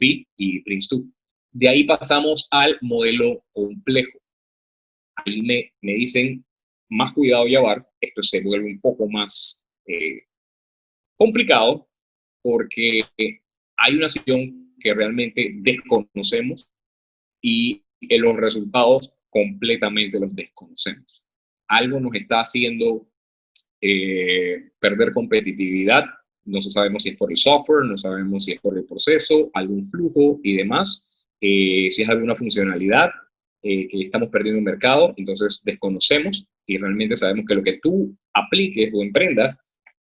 y Prince2. De ahí pasamos al modelo complejo. Ahí me dicen, más cuidado llevar, esto se vuelve un poco más complicado porque hay una situación que realmente desconocemos y los resultados completamente los desconocemos. Algo nos está haciendo perder competitividad, no sabemos si es por el software, no sabemos si es por el proceso, algún flujo y demás, si es alguna funcionalidad que estamos perdiendo en el mercado, entonces desconocemos y realmente sabemos que lo que tú apliques o emprendas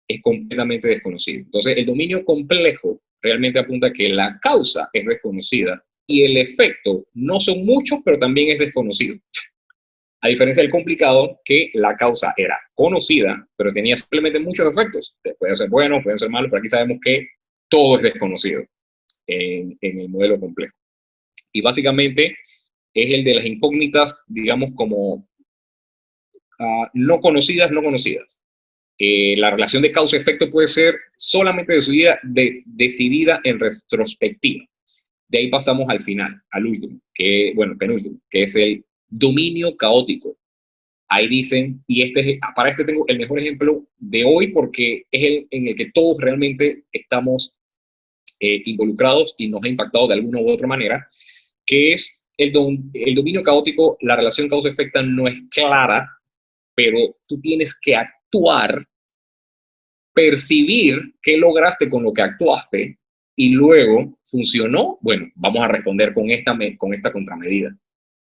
es completamente desconocido. Entonces el dominio complejo realmente apunta a que la causa es desconocida y el efecto no son muchos, pero también es desconocido. A diferencia del complicado, que la causa era conocida, pero tenía simplemente muchos efectos. Pueden ser buenos, pueden ser malos, pero aquí sabemos que todo es desconocido en el modelo complejo. Y básicamente es el de las incógnitas, digamos, como no conocidas, no conocidas. La relación de causa-efecto puede ser solamente decidida en retrospectiva. De ahí pasamos al final, al último, penúltimo, que es el dominio caótico. Ahí dicen, y para este tengo el mejor ejemplo de hoy porque es el en el que todos realmente estamos involucrados y nos ha impactado de alguna u otra manera, que es el dominio caótico. La relación causa-efecto no es clara, pero tú tienes que actuar, percibir qué lograste con lo que actuaste y luego funcionó. Bueno, vamos a responder con esta contramedida,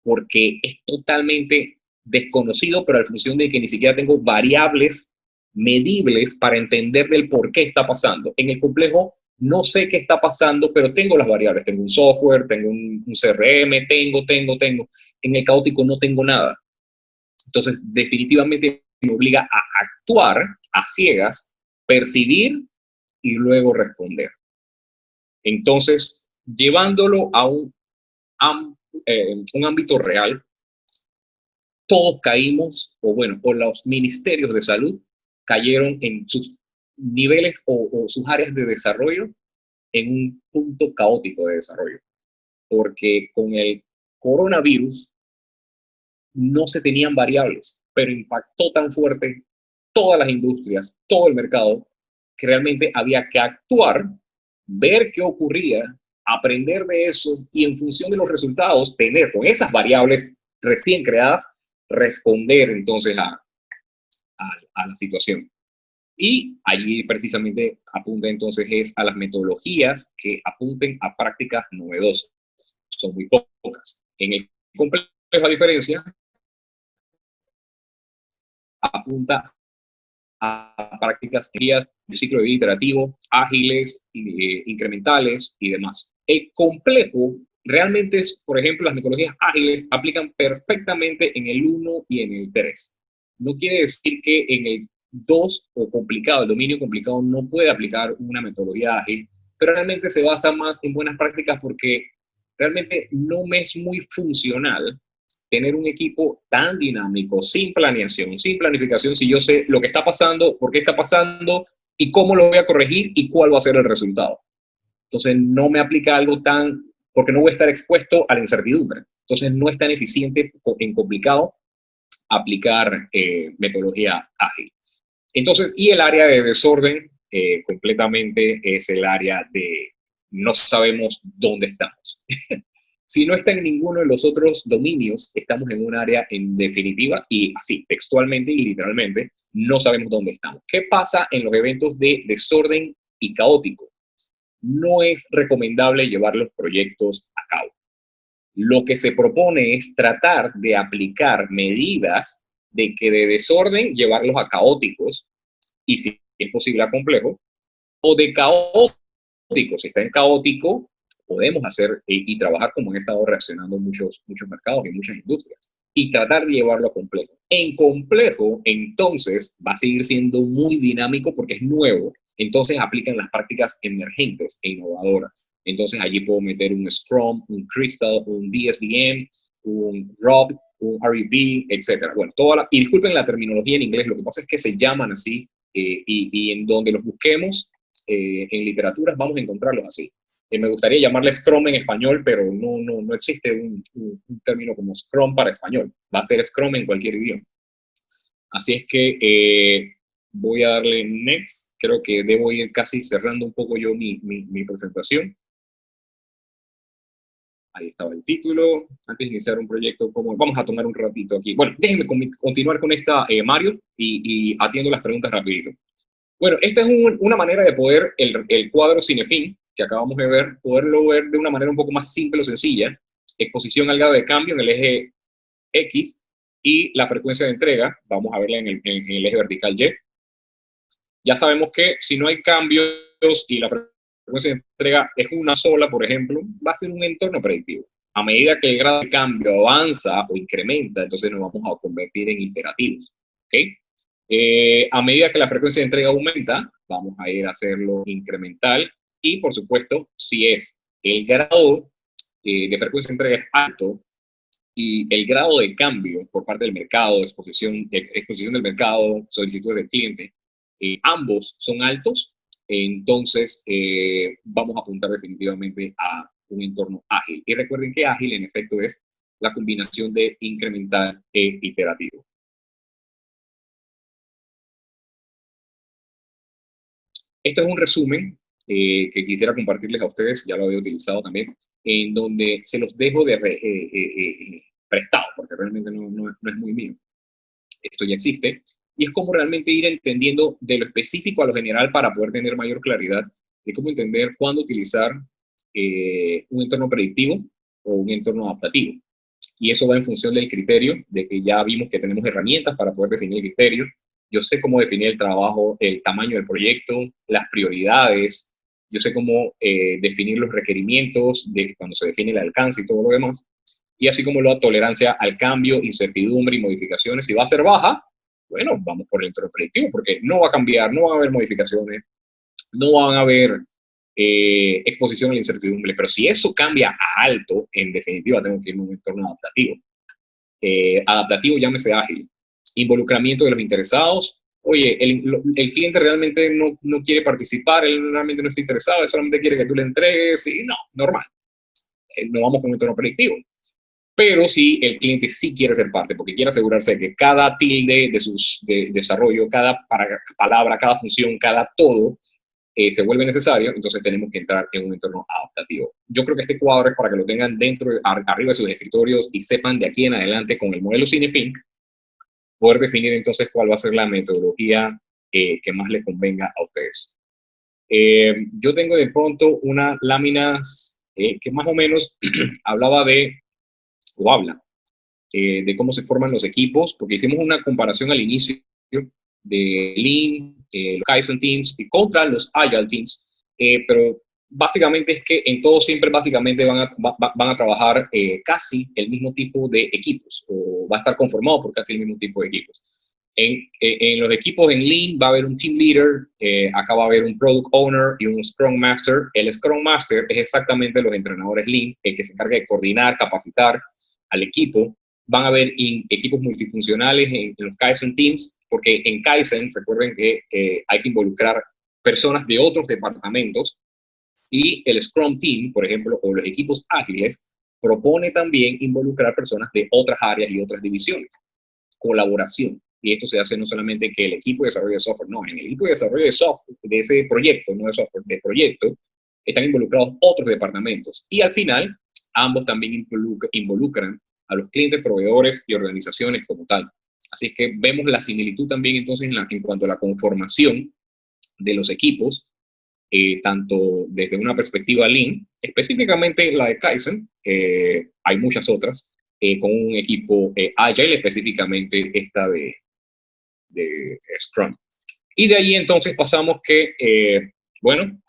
porque es totalmente desconocido, pero en función de que ni siquiera tengo variables medibles para entender del por qué está pasando. En el complejo no sé qué está pasando, pero tengo las variables. Tengo un software, tengo un CRM, tengo. En el caótico no tengo nada. Entonces, definitivamente me obliga a actuar a ciegas, percibir y luego responder. Entonces, llevándolo a un ámbito real, todos caímos, o los ministerios de salud cayeron en sus niveles o sus áreas de desarrollo en un punto caótico de desarrollo, porque con el coronavirus no se tenían variables, pero impactó tan fuerte todas las industrias, todo el mercado, que realmente había que actuar, ver qué ocurría, aprender de eso y en función de los resultados, tener con esas variables recién creadas, responder entonces a la situación. Y allí precisamente apunta entonces es a las metodologías que apunten a prácticas novedosas. Son muy pocas. En el complejo, a diferencia, apunta a prácticas de ciclo de vida iterativo, ágiles, incrementales y demás. El complejo realmente es, por ejemplo, las metodologías ágiles aplican perfectamente en el 1 y en el 3. No quiere decir que en el 2 o complicado, el dominio complicado, no puede aplicar una metodología ágil, pero realmente se basa más en buenas prácticas porque realmente no me es muy funcional tener un equipo tan dinámico, sin planeación, sin planificación, si yo sé lo que está pasando, por qué está pasando y cómo lo voy a corregir y cuál va a ser el resultado. Entonces no me aplica algo tan, porque no voy a estar expuesto a la incertidumbre. Entonces no es tan eficiente en complicado aplicar metodología ágil. Entonces, y el área de desorden completamente es el área de no sabemos dónde estamos. Si no está en ninguno de los otros dominios, estamos en un área en definitiva y así, textualmente y literalmente, no sabemos dónde estamos. ¿Qué pasa en los eventos de desorden y caótico? No es recomendable llevar los proyectos a cabo. Lo que se propone es tratar de aplicar medidas de que de desorden llevarlos a caóticos y si es posible a complejo, o de caótico. Si está en caótico, podemos hacer y trabajar como han estado reaccionando muchos mercados y muchas industrias y tratar de llevarlo a complejo. En complejo, entonces, va a seguir siendo muy dinámico porque es nuevo. Entonces, aplican las prácticas emergentes e innovadoras. Entonces, allí puedo meter un Scrum, un Crystal, un DSBM, un ROB, un REB, etc. Bueno, y disculpen la terminología en inglés, lo que pasa es que se llaman así y en donde los busquemos en literaturas vamos a encontrarlos así. Me gustaría llamarle Scrum en español, pero no existe un término como Scrum para español. Va a ser Scrum en cualquier idioma. Así es que voy a darle Next. Creo que debo ir casi cerrando un poco yo mi presentación. Ahí estaba el título. Antes de iniciar un proyecto, vamos a tomar un ratito aquí. Bueno, déjenme continuar con esta, Mario, y atiendo las preguntas rapidito. Bueno, esta es una manera de poder, el cuadro Cinefin, que acabamos de ver, poderlo ver de una manera un poco más simple o sencilla. Exposición al grado de cambio en el eje X y la frecuencia de entrega, vamos a verla en el eje vertical Y. Ya sabemos que si no hay cambios y la frecuencia de entrega es una sola, por ejemplo, va a ser un entorno predictivo. A medida que el grado de cambio avanza o incrementa, entonces nos vamos a convertir en iterativos. ¿Okay? A medida que la frecuencia de entrega aumenta, vamos a ir a hacerlo incremental y, por supuesto, si es el grado de frecuencia de entrega es alto y el grado de cambio por parte del mercado, exposición del mercado, solicitudes del cliente, ambos son altos, entonces vamos a apuntar definitivamente a un entorno ágil. Y recuerden que ágil, en efecto, es la combinación de incremental e iterativo. Esto es un resumen que quisiera compartirles a ustedes, ya lo había utilizado también, en donde se los dejo de prestado, porque realmente no es muy mío. Esto ya existe, y es como realmente ir entendiendo de lo específico a lo general para poder tener mayor claridad de cómo entender cuándo utilizar un entorno predictivo o un entorno adaptativo. Y eso va en función del criterio, de que ya vimos que tenemos herramientas para poder definir el criterio. Yo sé cómo definir el trabajo, el tamaño del proyecto, las prioridades. Yo sé cómo definir los requerimientos de cuando se define el alcance y todo lo demás. Y así como la tolerancia al cambio, incertidumbre y modificaciones. Si va a ser baja, bueno, vamos por el entorno predictivo, porque no va a cambiar, no van a haber modificaciones, no van a haber exposición a la incertidumbre. Pero si eso cambia a alto, en definitiva tengo que ir a un entorno adaptativo. Adaptativo, llámese ágil. Involucramiento de los interesados, oye, el cliente realmente no quiere participar, él realmente no está interesado, él solamente quiere que tú le entregues, y no, normal. No vamos con un entorno predictivo. Pero si el cliente sí quiere ser parte, porque quiere asegurarse de que cada tilde de desarrollo, cada palabra, cada función, cada todo, se vuelve necesario, entonces tenemos que entrar en un entorno adaptativo. Yo creo que este cuadro es para que lo tengan arriba de sus escritorios y sepan de aquí en adelante con el modelo Cinefin, poder definir entonces cuál va a ser la metodología que más les convenga a ustedes. Yo tengo de pronto unas láminas que más o menos hablaba o habla de cómo se forman los equipos, porque hicimos una comparación al inicio de Lean, los Kaizen Teams y contra los Agile Teams, pero básicamente es que en todo siempre básicamente van a trabajar casi el mismo tipo de equipos, o va a estar conformado por casi el mismo tipo de equipos. En los equipos en Lean va a haber un Team Leader, acá va a haber un Product Owner y un Scrum Master. El Scrum Master es exactamente los entrenadores Lean, el que se encarga de coordinar, capacitar al equipo. Van a haber equipos multifuncionales en los Kaizen Teams, porque en Kaizen, recuerden que hay que involucrar personas de otros departamentos, y el Scrum Team, por ejemplo, o los equipos ágiles, propone también involucrar personas de otras áreas y otras divisiones. Colaboración. Y esto se hace no solamente que el equipo de desarrollo de software, no, en el equipo de desarrollo de software, de ese proyecto, no de software, de proyecto, están involucrados otros departamentos. Y al final, ambos también involucran a los clientes, proveedores y organizaciones como tal. Así es que vemos la similitud también entonces en cuanto a la conformación de los equipos, tanto desde una perspectiva Lean, específicamente la de Kaizen, hay muchas otras, con un equipo Agile, específicamente esta de Scrum. Y de ahí entonces pasamos que, bueno,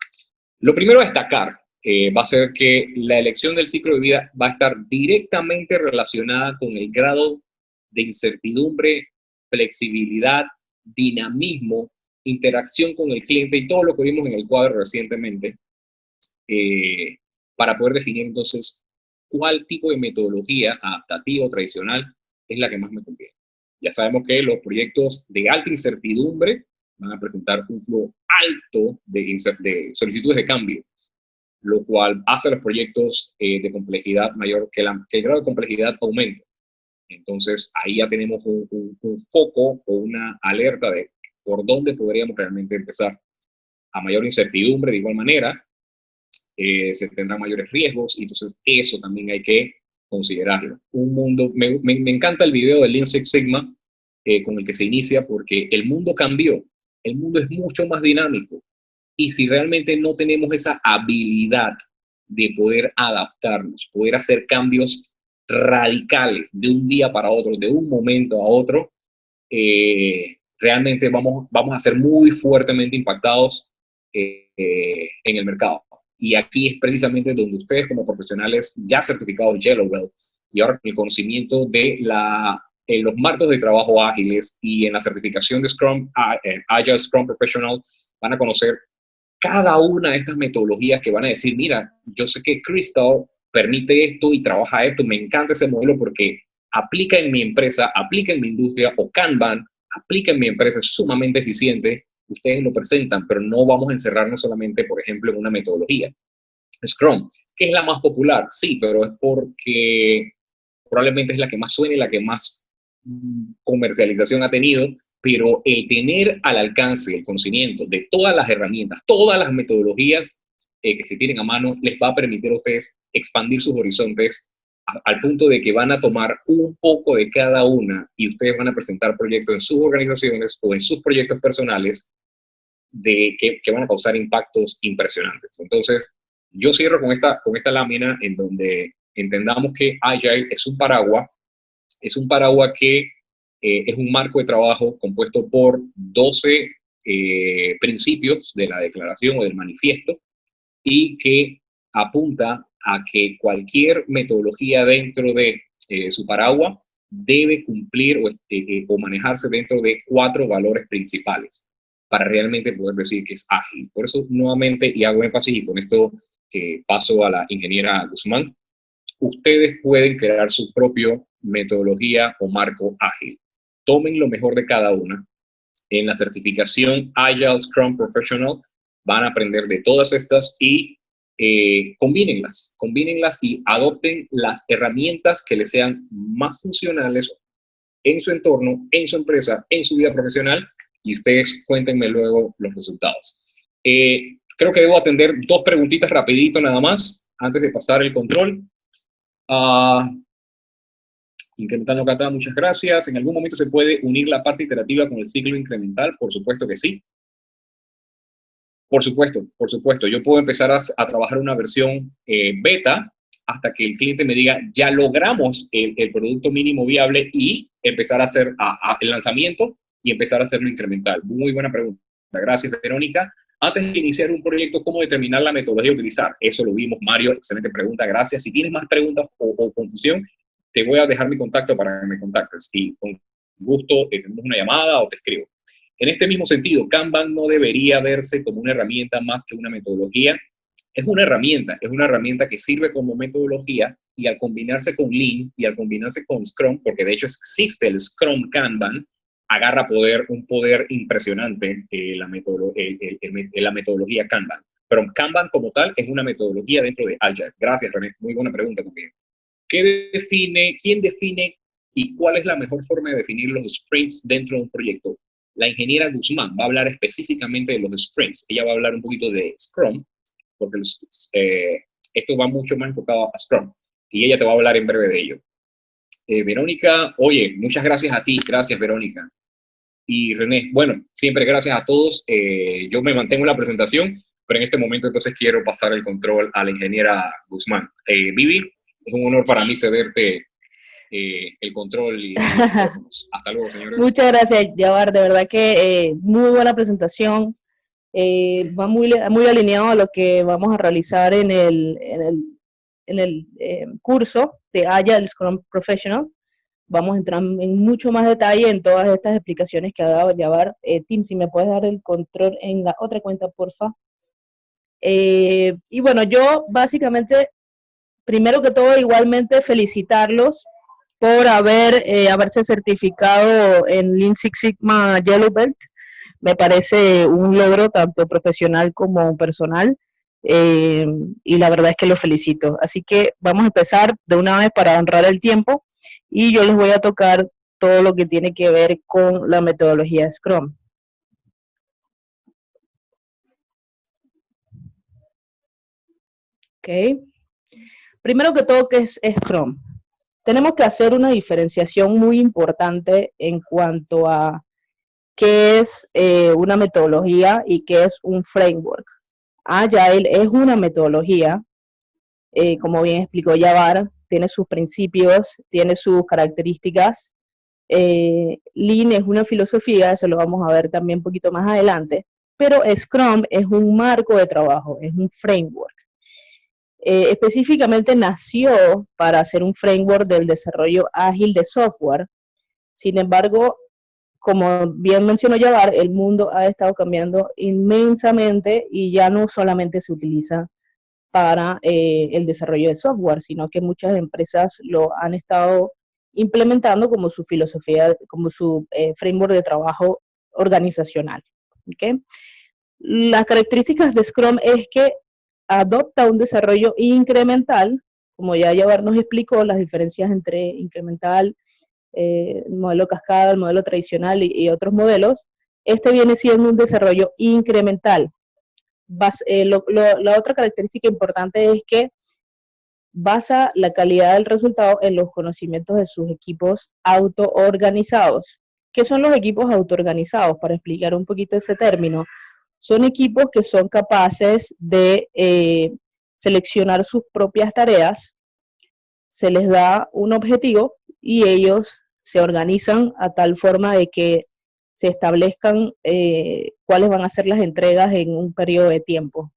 lo primero a destacar va a ser que la elección del ciclo de vida va a estar directamente relacionada con el grado de incertidumbre, flexibilidad, dinamismo, interacción con el cliente y todo lo que vimos en el cuadro recientemente, para poder definir entonces cuál tipo de metodología adaptativa o tradicional es la que más me conviene. Ya sabemos que los proyectos de alta incertidumbre van a presentar un flujo alto de solicitudes de cambio, lo cual hace a los proyectos de complejidad mayor, que el grado de complejidad aumente. Entonces, ahí ya tenemos un foco o una alerta de por dónde podríamos realmente empezar. A mayor incertidumbre, de igual manera, se tendrán mayores riesgos, y entonces eso también hay que considerarlo. Un mundo, me encanta el video de Lean Six Sigma con el que se inicia, porque el mundo cambió, el mundo es mucho más dinámico, y si realmente no tenemos esa habilidad de poder adaptarnos, poder hacer cambios radicales de un día para otro, de un momento a otro, realmente vamos a ser muy fuertemente impactados en el mercado. Y aquí es precisamente donde ustedes como profesionales ya certificados Yellow Belt y ahora con el conocimiento de los marcos de trabajo ágiles y en la certificación de Scrum, Agile Scrum Professional, van a conocer cada una de estas metodologías que van a decir, mira, yo sé que Crystal permite esto y trabaja esto, me encanta ese modelo porque aplica en mi empresa, aplica en mi industria, o Kanban aplica en mi empresa, es sumamente eficiente. Ustedes lo presentan, pero no vamos a encerrarnos solamente, por ejemplo, en una metodología. Scrum, que es la más popular, sí, pero es porque probablemente es la que más suena y la que más comercialización ha tenido, pero el tener al alcance el conocimiento de todas las herramientas, todas las metodologías que se tienen a mano, les va a permitir a ustedes expandir sus horizontes al punto de que van a tomar un poco de cada una y ustedes van a presentar proyectos en sus organizaciones o en sus proyectos personales que van a causar impactos impresionantes. Entonces, yo cierro con esta lámina en donde entendamos que Agile es un paraguas que es un marco de trabajo compuesto por 12 principios de la declaración o del manifiesto, y que apunta a que cualquier metodología dentro de su paraguas debe cumplir o manejarse dentro de 4 valores principales para realmente poder decir que es ágil. Por eso, nuevamente, y hago énfasis, y con esto paso a la ingeniera Guzmán, ustedes pueden crear su propia metodología o marco ágil. Tomen lo mejor de cada una, En la certificación Agile Scrum Professional van a aprender de todas estas y combínenlas y adopten las herramientas que les sean más funcionales en su entorno, en su empresa, en su vida profesional, y ustedes cuéntenme luego los resultados. Creo que debo atender 2 preguntitas rapidito nada más, antes de pasar el control. Incrementando Cata, muchas gracias. ¿En algún momento se puede unir la parte iterativa con el ciclo incremental? Por supuesto que sí. Por supuesto, por supuesto. Yo puedo empezar a trabajar una versión beta hasta que el cliente me diga, ya logramos el producto mínimo viable, y empezar a hacer el lanzamiento y empezar a hacerlo incremental. Muy buena pregunta. Gracias, Verónica. Antes de iniciar un proyecto, ¿cómo determinar la metodología a utilizar? Eso lo vimos, Mario. Excelente pregunta. Gracias. Si tienes más preguntas o confusión, te voy a dejar mi contacto para que me contactes. Y con gusto tenemos una llamada o te escribo. En este mismo sentido, Kanban no debería verse como una herramienta más que una metodología. Es una herramienta que sirve como metodología, y al combinarse con Lean y al combinarse con Scrum, porque de hecho existe el Scrum Kanban, agarra un poder impresionante la metodología Kanban. Pero Kanban como tal es una metodología dentro de Agile. Gracias, René. Muy buena pregunta también. ¿Quién define y cuál es la mejor forma de definir los sprints dentro de un proyecto? La ingeniera Guzmán va a hablar específicamente de los sprints. Ella va a hablar un poquito de Scrum, porque esto va mucho más enfocado a Scrum, y ella te va a hablar en breve de ello. Verónica, oye, muchas gracias a ti. Gracias, Verónica. Y René, bueno, siempre gracias a todos. Yo me mantengo en la presentación, pero en este momento entonces quiero pasar el control a la ingeniera Guzmán. Vivi, es un honor para mí cederte el control y hasta luego, señores. Muchas gracias, Yabar. De verdad que muy buena presentación. Va muy alineado a lo que vamos a realizar en el curso de Agile Scrum Professional. Vamos a entrar en mucho más detalle en todas estas explicaciones que ha dado Yabar. Tim, si me puedes dar el control en la otra cuenta, porfa. Y bueno, yo básicamente, primero que todo, igualmente felicitarlos por haberse certificado en Lean Six Sigma Yellow Belt. Me parece un logro tanto profesional como personal, y la verdad es que los felicito. Así que vamos a empezar de una vez para honrar el tiempo, y yo les voy a tocar todo lo que tiene que ver con la metodología Scrum. Ok. Primero que todo, ¿qué es Scrum? Tenemos que hacer una diferenciación muy importante en cuanto a qué es una metodología y qué es un framework. Agile es una metodología, como bien explicó Yabar, tiene sus principios, tiene sus características. Lean es una filosofía, eso lo vamos a ver también un poquito más adelante, pero Scrum es un marco de trabajo, es un framework. Específicamente nació para hacer un framework del desarrollo ágil de software. Sin embargo, como bien mencionó Yabar, el mundo ha estado cambiando inmensamente y ya no solamente se utiliza para el desarrollo de software, sino que muchas empresas lo han estado implementando como su filosofía, como su framework de trabajo organizacional. ¿Okay? Las características de Scrum es que adopta un desarrollo incremental, como ya Yabar nos explicó, las diferencias entre incremental, el modelo cascada, el modelo tradicional y otros modelos. Este viene siendo un desarrollo incremental. La otra característica importante es que basa la calidad del resultado en los conocimientos de sus equipos autoorganizados. ¿Qué son los equipos autoorganizados? Para explicar un poquito ese término, son equipos que son capaces de seleccionar sus propias tareas, se les da un objetivo y ellos se organizan a tal forma de que se establezcan cuáles van a ser las entregas en un periodo de tiempo.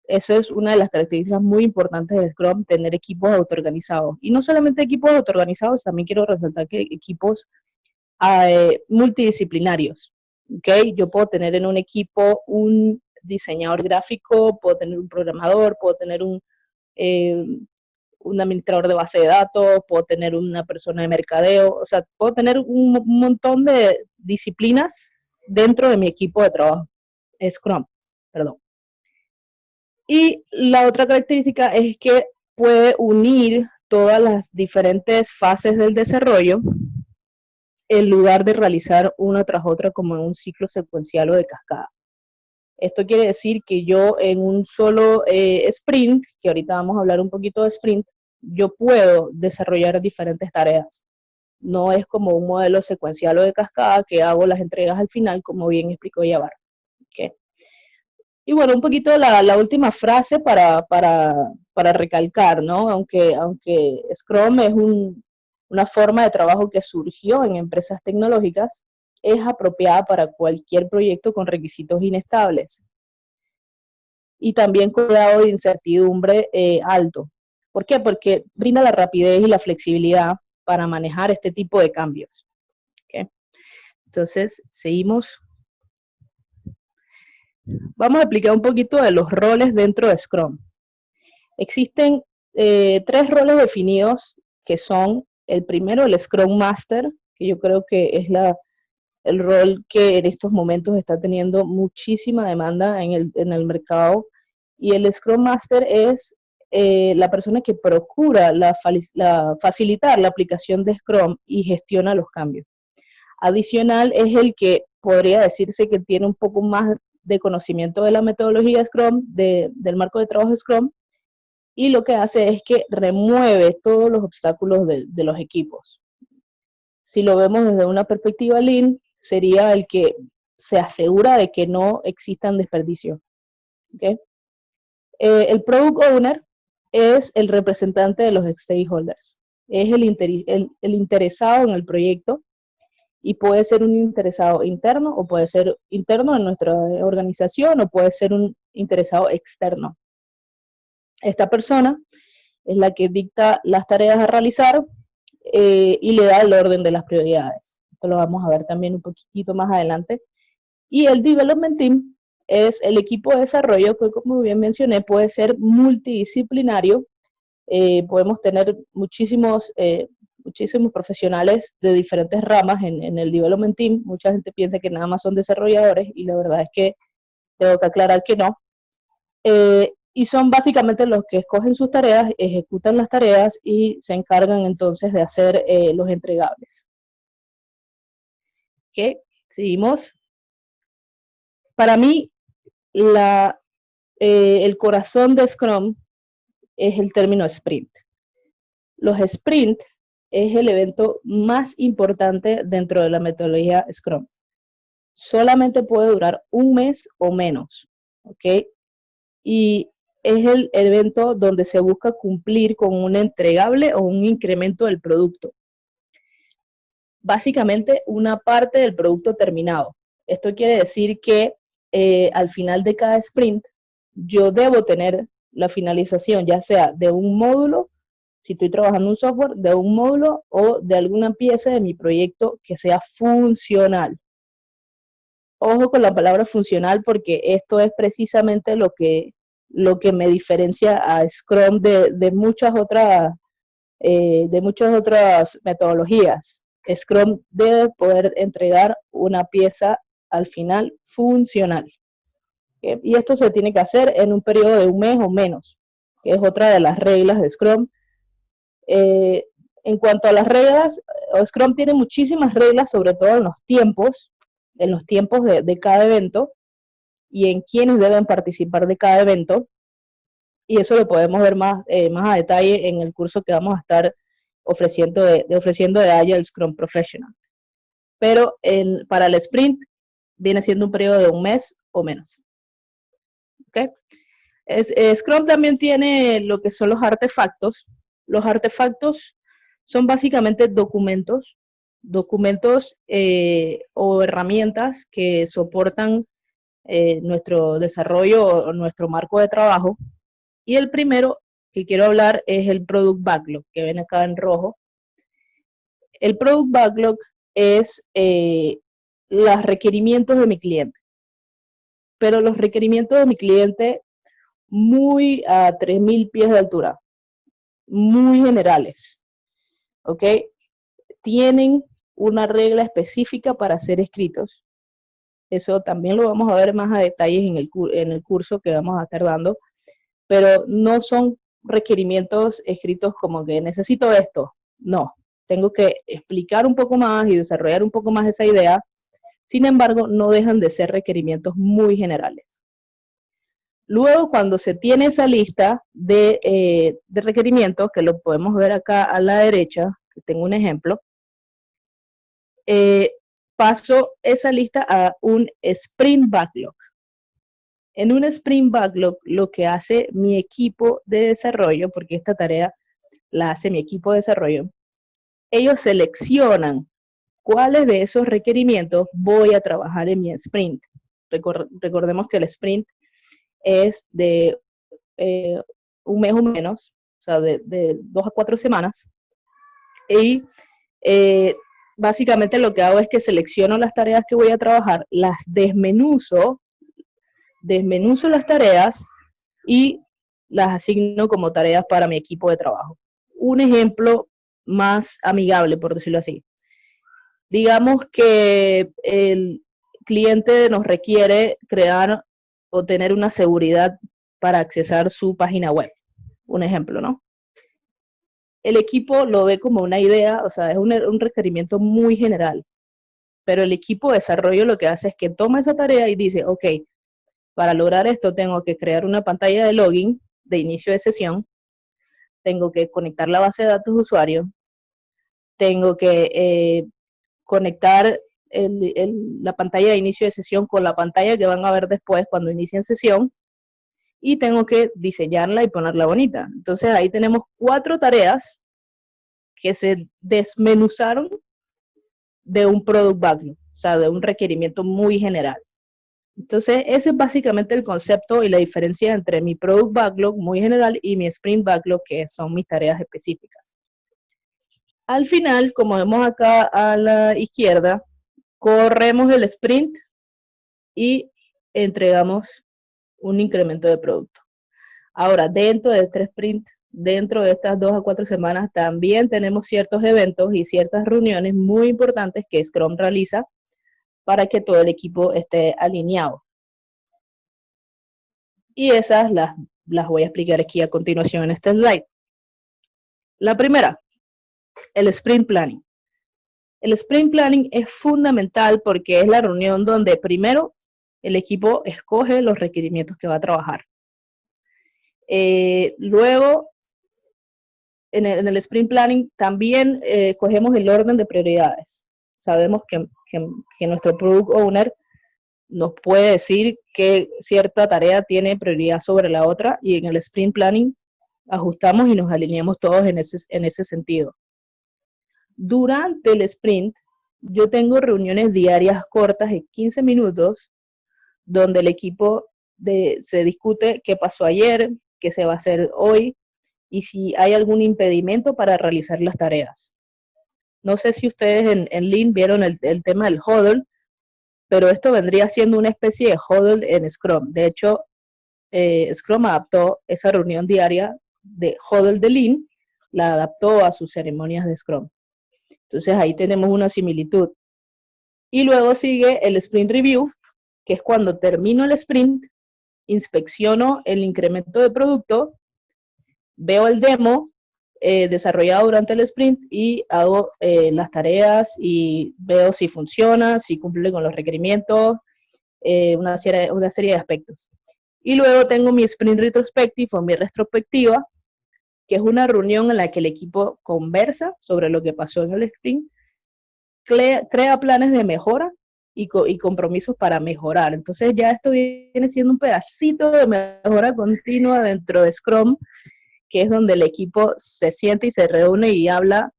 Eso es una de las características muy importantes del Scrum, tener equipos autoorganizados. Y no solamente equipos autoorganizados, también quiero resaltar que equipos multidisciplinarios. ¿Okay? Yo puedo tener en un equipo un diseñador gráfico, puedo tener un programador, puedo tener un administrador de base de datos, puedo tener una persona de mercadeo, o sea, puedo tener un montón de disciplinas dentro de mi equipo de trabajo, Scrum, perdón. Y la otra característica es que puede unir todas las diferentes fases del desarrollo en lugar de realizar una tras otra como en un ciclo secuencial o de cascada. Esto quiere decir que yo en un solo sprint, que ahorita vamos a hablar un poquito de sprint, yo puedo desarrollar diferentes tareas. No es como un modelo secuencial o de cascada que hago las entregas al final, como bien explicó Yavar. ¿Okay? Y bueno, un poquito la última frase para recalcar, ¿no? Aunque Scrum es una forma de trabajo que surgió en empresas tecnológicas, es apropiada para cualquier proyecto con requisitos inestables. Y también con grado de incertidumbre alto. ¿Por qué? Porque brinda la rapidez y la flexibilidad para manejar este tipo de cambios. ¿Okay? Entonces, seguimos. Vamos a explicar un poquito de los roles dentro de Scrum. Existen 3 roles definidos que son el primero, el Scrum Master, que yo creo que es el rol que en estos momentos está teniendo muchísima demanda en el mercado. Y el Scrum Master es la persona que procura facilitar la aplicación de Scrum y gestiona los cambios. Adicional es el que podría decirse que tiene un poco más de conocimiento de la metodología Scrum, del marco de trabajo Scrum, y lo que hace es que remueve todos los obstáculos de los equipos. Si lo vemos desde una perspectiva Lean, sería el que se asegura de que no existan desperdicios. ¿Okay? El Product Owner es el representante de los stakeholders, es el interesado en el proyecto, y puede ser un interesado interno o puede ser interno en nuestra organización o puede ser un interesado externo. Esta persona es la que dicta las tareas a realizar y le da el orden de las prioridades. Esto lo vamos a ver también un poquito más adelante. Y el Development Team es el equipo de desarrollo que, como bien mencioné, puede ser multidisciplinario. Podemos tener muchísimos profesionales de diferentes ramas en el Development Team. Mucha gente piensa que nada más son desarrolladores y la verdad es que tengo que aclarar que no. Y son básicamente los que escogen sus tareas, ejecutan las tareas y se encargan entonces de hacer los entregables. ¿Ok? Seguimos. Para mí, el corazón de Scrum es el término sprint. Los sprint es el evento más importante dentro de la metodología Scrum. Solamente puede durar un mes o menos, ¿ok? Y es el evento donde se busca cumplir con un entregable o un incremento del producto. Básicamente, una parte del producto terminado. Esto quiere decir que al final de cada sprint, yo debo tener la finalización, ya sea de un módulo, si estoy trabajando un software, de un módulo o de alguna pieza de mi proyecto que sea funcional. Ojo con la palabra funcional porque esto es precisamente lo que me diferencia a Scrum de muchas otras metodologías. Scrum debe poder entregar una pieza al final funcional. Y esto se tiene que hacer en un periodo de un mes o menos, que es otra de las reglas de Scrum. En cuanto a las reglas, Scrum tiene muchísimas reglas, sobre todo en los tiempos de cada evento y en quiénes deben participar de cada evento. Y eso lo podemos ver más a detalle en el curso que vamos a estar ofreciendo de Agile Scrum Professional. Pero para el sprint viene siendo un periodo de un mes o menos. ¿Okay? Scrum también tiene lo que son los artefactos. Los artefactos son básicamente documentos o herramientas que soportan nuestro desarrollo o nuestro marco de trabajo. Y el primero que quiero hablar es el Product Backlog, que ven acá en rojo. El Product Backlog es los requerimientos de mi cliente. Pero los requerimientos de mi cliente muy a 3000 pies de altura, muy generales, ¿ok? Tienen una regla específica para ser escritos Eso también lo vamos a ver más a detalles en el curso que vamos a estar dando, pero no son requerimientos escritos como que necesito esto. No, tengo que explicar un poco más y desarrollar un poco más esa idea. Sin embargo, no dejan de ser requerimientos muy generales. Luego, cuando se tiene esa lista de requerimientos, que lo podemos ver acá a la derecha, que tengo un ejemplo, paso esa lista a un Sprint Backlog. En un Sprint Backlog, lo que hace mi equipo de desarrollo, porque esta tarea la hace mi equipo de desarrollo, ellos seleccionan cuáles de esos requerimientos voy a trabajar en mi sprint. Recordemos que el sprint es de un mes o menos, o sea, de 2 a 4 semanas, y básicamente lo que hago es que selecciono las tareas que voy a trabajar, las desmenuzo las tareas y las asigno como tareas para mi equipo de trabajo. Un ejemplo más amigable, por decirlo así. Digamos que el cliente nos requiere crear o tener una seguridad para accesar su página web. Un ejemplo, ¿no? El equipo lo ve como una idea, o sea, es un requerimiento muy general. Pero el equipo de desarrollo lo que hace es que toma esa tarea y dice, ok, para lograr esto tengo que crear una pantalla de login de inicio de sesión, tengo que conectar la base de datos de usuario, tengo que conectar la pantalla de inicio de sesión con la pantalla que van a ver después cuando inicien sesión, y tengo que diseñarla y ponerla bonita. Entonces ahí tenemos 4 tareas que se desmenuzaron de un product backlog, o sea, de un requerimiento muy general. Entonces, ese es básicamente el concepto y la diferencia entre mi product backlog muy general y mi sprint backlog, que son mis tareas específicas. Al final, como vemos acá a la izquierda, corremos el sprint y entregamos un incremento de producto. Ahora, dentro de este sprint, dentro de estas 2 a 4 semanas, también tenemos ciertos eventos y ciertas reuniones muy importantes que Scrum realiza para que todo el equipo esté alineado. Y esas las voy a explicar aquí a continuación en este slide. La primera, el sprint planning. El sprint planning es fundamental porque es la reunión donde primero el equipo escoge los requerimientos que va a trabajar. Luego, en el sprint planning también escogemos el orden de prioridades. Sabemos que nuestro product owner nos puede decir que cierta tarea tiene prioridad sobre la otra, y en el sprint planning ajustamos y nos alineamos todos en ese sentido. Durante el sprint, yo tengo reuniones diarias cortas de 15 minutos, donde el equipo se discute qué pasó ayer, qué se va a hacer hoy, y si hay algún impedimento para realizar las tareas. No sé si ustedes en Lean vieron el tema del huddle, pero esto vendría siendo una especie de huddle en Scrum. De hecho, Scrum adaptó esa reunión diaria de huddle de Lean, la adaptó a sus ceremonias de Scrum. Entonces ahí tenemos una similitud. Y luego sigue el sprint review, que es cuando termino el sprint, inspecciono el incremento de producto, veo el demo desarrollado durante el sprint y hago las tareas y veo si funciona, si cumple con los requerimientos, una serie de aspectos. Y luego tengo mi sprint retrospective o mi retrospectiva, que es una reunión en la que el equipo conversa sobre lo que pasó en el sprint, crea planes de mejora y compromisos para mejorar. Entonces ya esto viene siendo un pedacito de mejora continua dentro de Scrum, que es donde el equipo se siente y se reúne y habla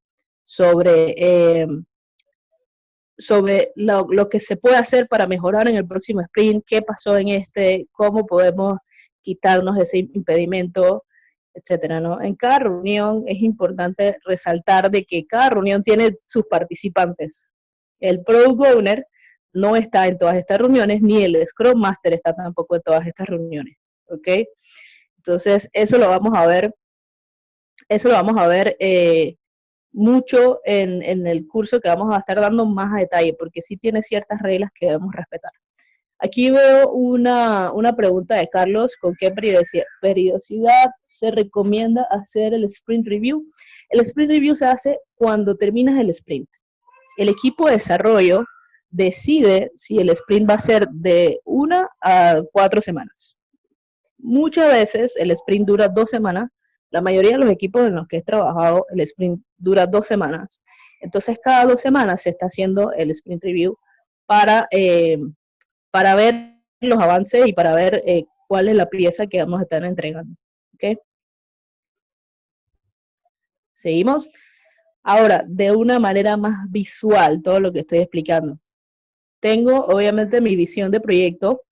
sobre lo que se puede hacer para mejorar en el próximo sprint, qué pasó en cómo podemos quitarnos ese impedimento, etcétera, ¿no? En cada reunión es importante resaltar de que cada reunión tiene sus participantes. El Product Owner no está en todas estas reuniones, ni el Scrum Master está tampoco en todas estas reuniones, ¿ok? Entonces, eso lo vamos a ver mucho en el curso que vamos a estar dando más a detalle, porque sí tiene ciertas reglas que debemos respetar. Aquí veo una pregunta de Carlos, ¿con qué periodicidad se recomienda hacer el sprint review? El sprint review se hace cuando terminas el sprint. El equipo de desarrollo decide si el sprint va a ser de 1 a 4 semanas. Muchas veces el sprint dura 2 semanas. La mayoría de los equipos en los que he trabajado, el sprint dura 2 semanas. Entonces, cada 2 semanas se está haciendo el sprint review para ver los avances y para ver cuál es la pieza que vamos a estar entregando. ¿Okay? ¿Seguimos? Ahora, de una manera más visual, todo lo que estoy explicando. Tengo, obviamente, mi visión de proyecto.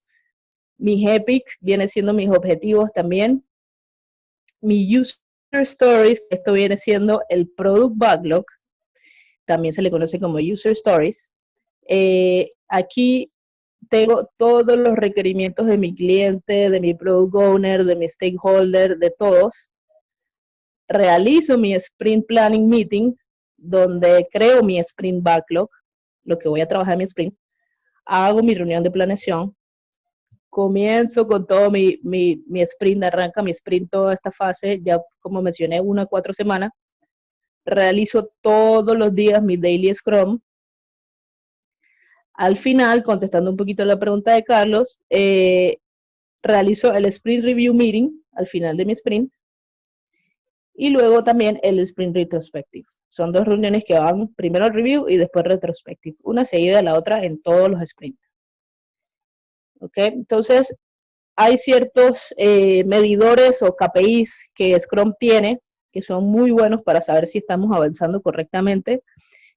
Mis epics vienen siendo mis objetivos también. Mi user stories, esto viene siendo el product backlog. También se le conoce como user stories. Aquí tengo todos los requerimientos de mi cliente, de mi product owner, de mi stakeholder, de todos. Realizo mi sprint planning meeting, donde creo mi sprint backlog, lo que voy a trabajar en mi sprint. Hago mi reunión de planeación. Comienzo con todo mi sprint, arranca mi sprint toda esta fase, ya como mencioné, 1 a 4 semanas. Realizo todos los días mi daily scrum. Al final, contestando un poquito la pregunta de Carlos, realizo el sprint review meeting al final de mi sprint y luego también el sprint retrospective. Son 2 reuniones que van primero al review y después retrospective, una seguida de la otra en todos los sprints. ¿Ok? Entonces, hay ciertos medidores o KPIs que Scrum tiene que son muy buenos para saber si estamos avanzando correctamente,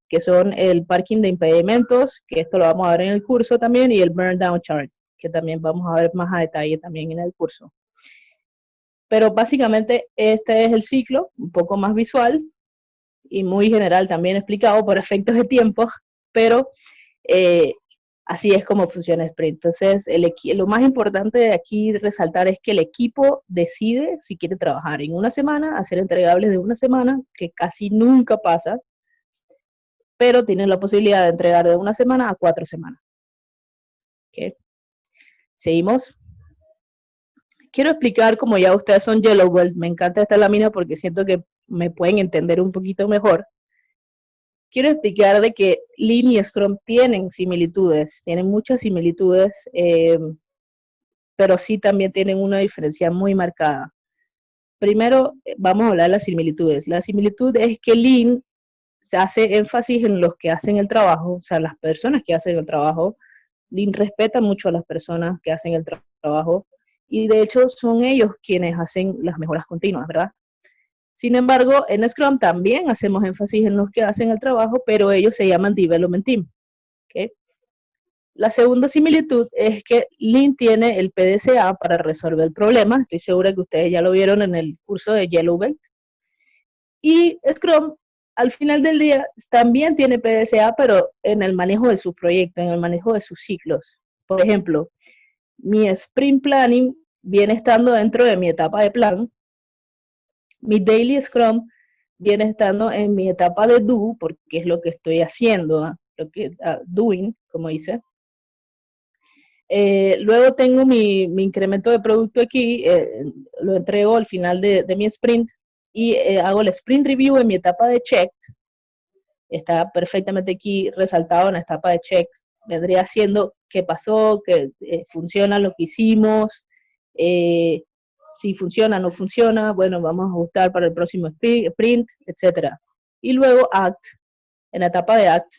que son el parking de impedimentos, que esto lo vamos a ver en el curso también, y el burn down chart, que también vamos a ver más a detalle también en el curso. Pero básicamente este es el ciclo, un poco más visual y muy general también explicado por efectos de tiempo, pero así es como funciona Sprint. Entonces, lo más importante de aquí resaltar es que el equipo decide si quiere trabajar en una semana, hacer entregables de una semana, que casi nunca pasa, pero tienen la posibilidad de entregar de 1 semana a 4 semanas. ¿Okay? Seguimos. Quiero explicar, como ya ustedes son Yellow Belt, me encanta esta lámina porque siento que me pueden entender un poquito mejor. Quiero explicar de que Lean y Scrum tienen similitudes, tienen muchas similitudes, pero sí también tienen una diferencia muy marcada. Primero, vamos a hablar de las similitudes. La similitud es que Lean se hace énfasis en los que hacen el trabajo, o sea, las personas que hacen el trabajo. Lean respeta mucho a las personas que hacen el trabajo y de hecho son ellos quienes hacen las mejoras continuas, ¿verdad? Sin embargo, en Scrum también hacemos énfasis en los que hacen el trabajo, pero ellos se llaman Development Team. ¿Okay? La segunda similitud es que Lean tiene el PDCA para resolver el problema. Estoy segura que ustedes ya lo vieron en el curso de Yellow Belt. Y Scrum, al final del día, también tiene PDCA, pero en el manejo de sus proyectos, en el manejo de sus ciclos. Por ejemplo, mi sprint planning viene estando dentro de mi etapa de plan. Mi daily scrum viene estando en mi etapa de do, porque es lo que estoy haciendo, lo que doing, como dice. Luego tengo mi incremento de producto aquí, lo entrego al final de mi sprint y hago el sprint review en mi etapa de check. Está perfectamente aquí resaltado en la etapa de check. Vendría siendo qué pasó, que funciona lo que hicimos, si funciona, no funciona, bueno, vamos a ajustar para el próximo sprint, etc. Y luego Act, en la etapa de Act,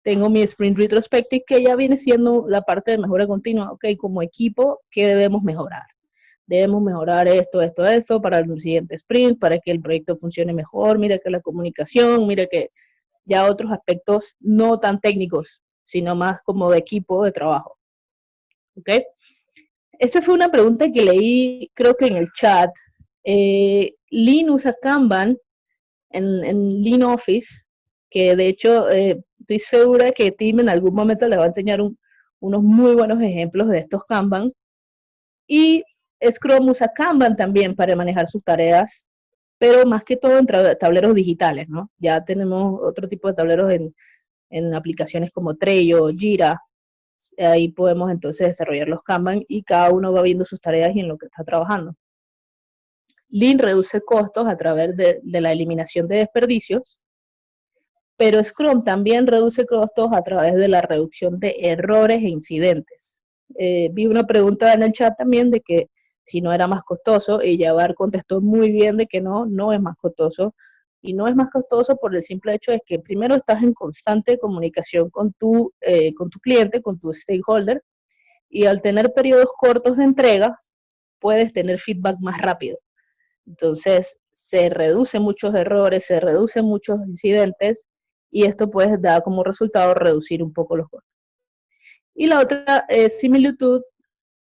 tengo mi Sprint Retrospective, que ya viene siendo la parte de mejora continua. Ok, como equipo, ¿qué debemos mejorar? Debemos mejorar esto para el siguiente sprint, para que el proyecto funcione mejor. Mira que la comunicación, mira que ya otros aspectos no tan técnicos, sino más como de equipo de trabajo. ¿Ok? Esta fue una pregunta que leí, creo que en el chat. Lean usa Kanban en Lean Office, que de hecho estoy segura que Tim en algún momento le va a enseñar unos muy buenos ejemplos de estos Kanban. Y Scrum usa Kanban también para manejar sus tareas, pero más que todo en tableros digitales, ¿no? Ya tenemos otro tipo de tableros en aplicaciones como Trello, Jira. Ahí podemos entonces desarrollar los Kanban y cada uno va viendo sus tareas y en lo que está trabajando. Lean reduce costos a través de la eliminación de desperdicios, pero Scrum también reduce costos a través de la reducción de errores e incidentes. Vi una pregunta en el chat también de que si no era más costoso, y Yavar contestó muy bien de que no, no es más costoso, y no es más costoso por el simple hecho de que primero estás en constante comunicación con tu cliente, con tu stakeholder, y al tener periodos cortos de entrega, puedes tener feedback más rápido. Entonces, se reducen muchos errores, se reducen muchos incidentes, y esto pues da como resultado reducir un poco los costos. Y la otra similitud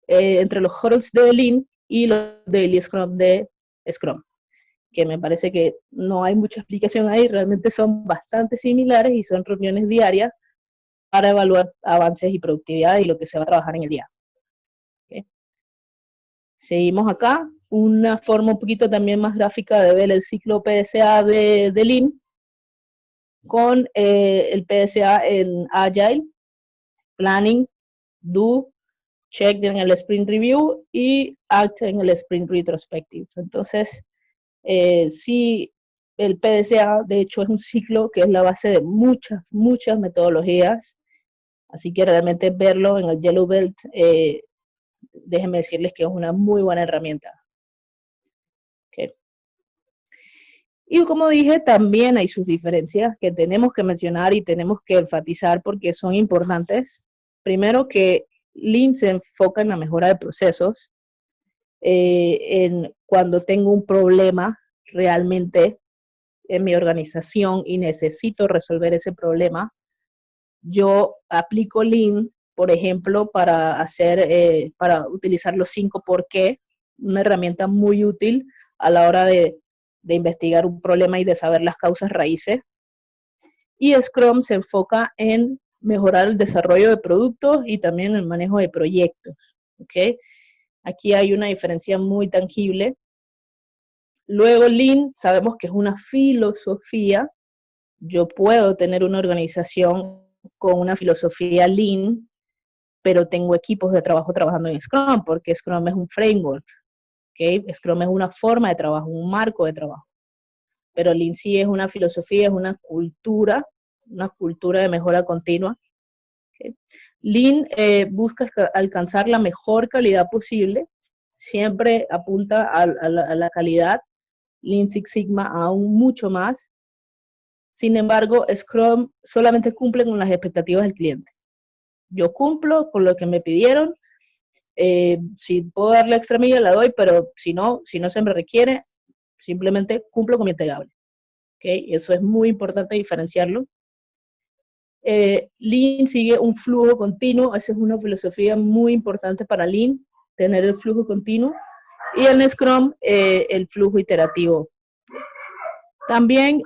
entre los huddles de Lean y los daily Scrum de Scrum, que me parece que no hay mucha explicación ahí, realmente son bastante similares y son reuniones diarias para evaluar avances y productividad y lo que se va a trabajar en el día. ¿Okay? Seguimos acá, una forma un poquito también más gráfica de ver el ciclo PDCA de Lean con el PDCA en Agile, Planning, Do, Check en el Sprint Review y Act en el Sprint Retrospective. Entonces, sí, el PDCA de hecho es un ciclo que es la base de muchas metodologías, así que realmente verlo en el Yellow Belt, déjenme decirles que es una muy buena herramienta. Okay. Y como dije, también hay sus diferencias que tenemos que mencionar y tenemos que enfatizar porque son importantes. Primero que Lean se enfoca en la mejora de procesos, en cuando tengo un problema realmente en mi organización y necesito resolver ese problema, yo aplico Lean, por ejemplo, para utilizar los 5 por qué, una herramienta muy útil a la hora de investigar un problema y de saber las causas raíces. Y Scrum se enfoca en mejorar el desarrollo de productos y también el manejo de proyectos. ¿Okay? Aquí hay una diferencia muy tangible. Luego Lean, sabemos que es una filosofía. Yo puedo tener una organización con una filosofía Lean, pero tengo equipos de trabajo trabajando en Scrum, porque Scrum es un framework. ¿Okay? Scrum es una forma de trabajo, un marco de trabajo. Pero Lean sí es una filosofía, es una cultura de mejora continua. ¿Okay? Lean busca alcanzar la mejor calidad posible, siempre apunta a la calidad, Lean Six Sigma aún mucho más. Sin embargo, Scrum solamente cumple con las expectativas del cliente. Yo cumplo con lo que me pidieron, si puedo darle extra milla la doy, pero si no se me requiere, simplemente cumplo con mi entregable. ¿Okay? Eso es muy importante diferenciarlo. Lean sigue un flujo continuo, esa es una filosofía muy importante para Lean, tener el flujo continuo, y en Scrum el flujo iterativo. También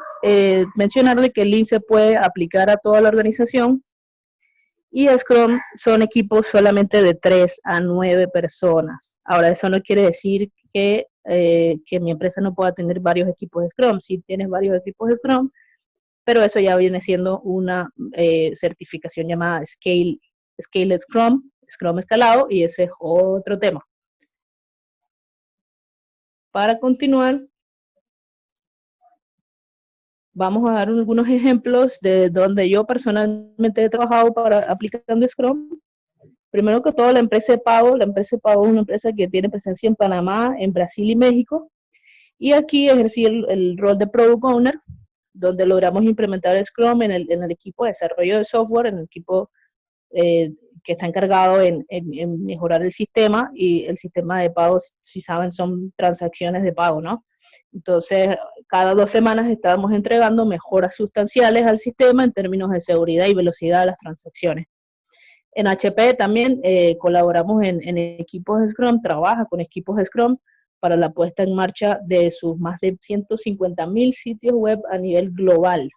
mencionarle que Lean se puede aplicar a toda la organización, y Scrum son equipos solamente de 3 a 9 personas. Ahora, eso no quiere decir que mi empresa no pueda tener varios equipos de Scrum. Si tienes varios equipos de Scrum, pero eso ya viene siendo una certificación llamada Scaled Scrum, Scrum escalado, y ese es otro tema. Para continuar, vamos a dar algunos ejemplos de donde yo personalmente he trabajado aplicando Scrum. Primero que todo, la empresa de pago es una empresa que tiene presencia en Panamá, en Brasil y México, y aquí ejercí el rol de Product Owner, donde logramos implementar el Scrum en el equipo de desarrollo de software, en el equipo que está encargado en mejorar el sistema, y el sistema de pagos, si saben, son transacciones de pago, ¿no? Entonces, cada 2 semanas estábamos entregando mejoras sustanciales al sistema en términos de seguridad y velocidad de las transacciones. En HP también colaboramos en equipos de Scrum, trabaja con equipos de Scrum para la puesta en marcha de sus más de 150,000 sitios web a nivel global.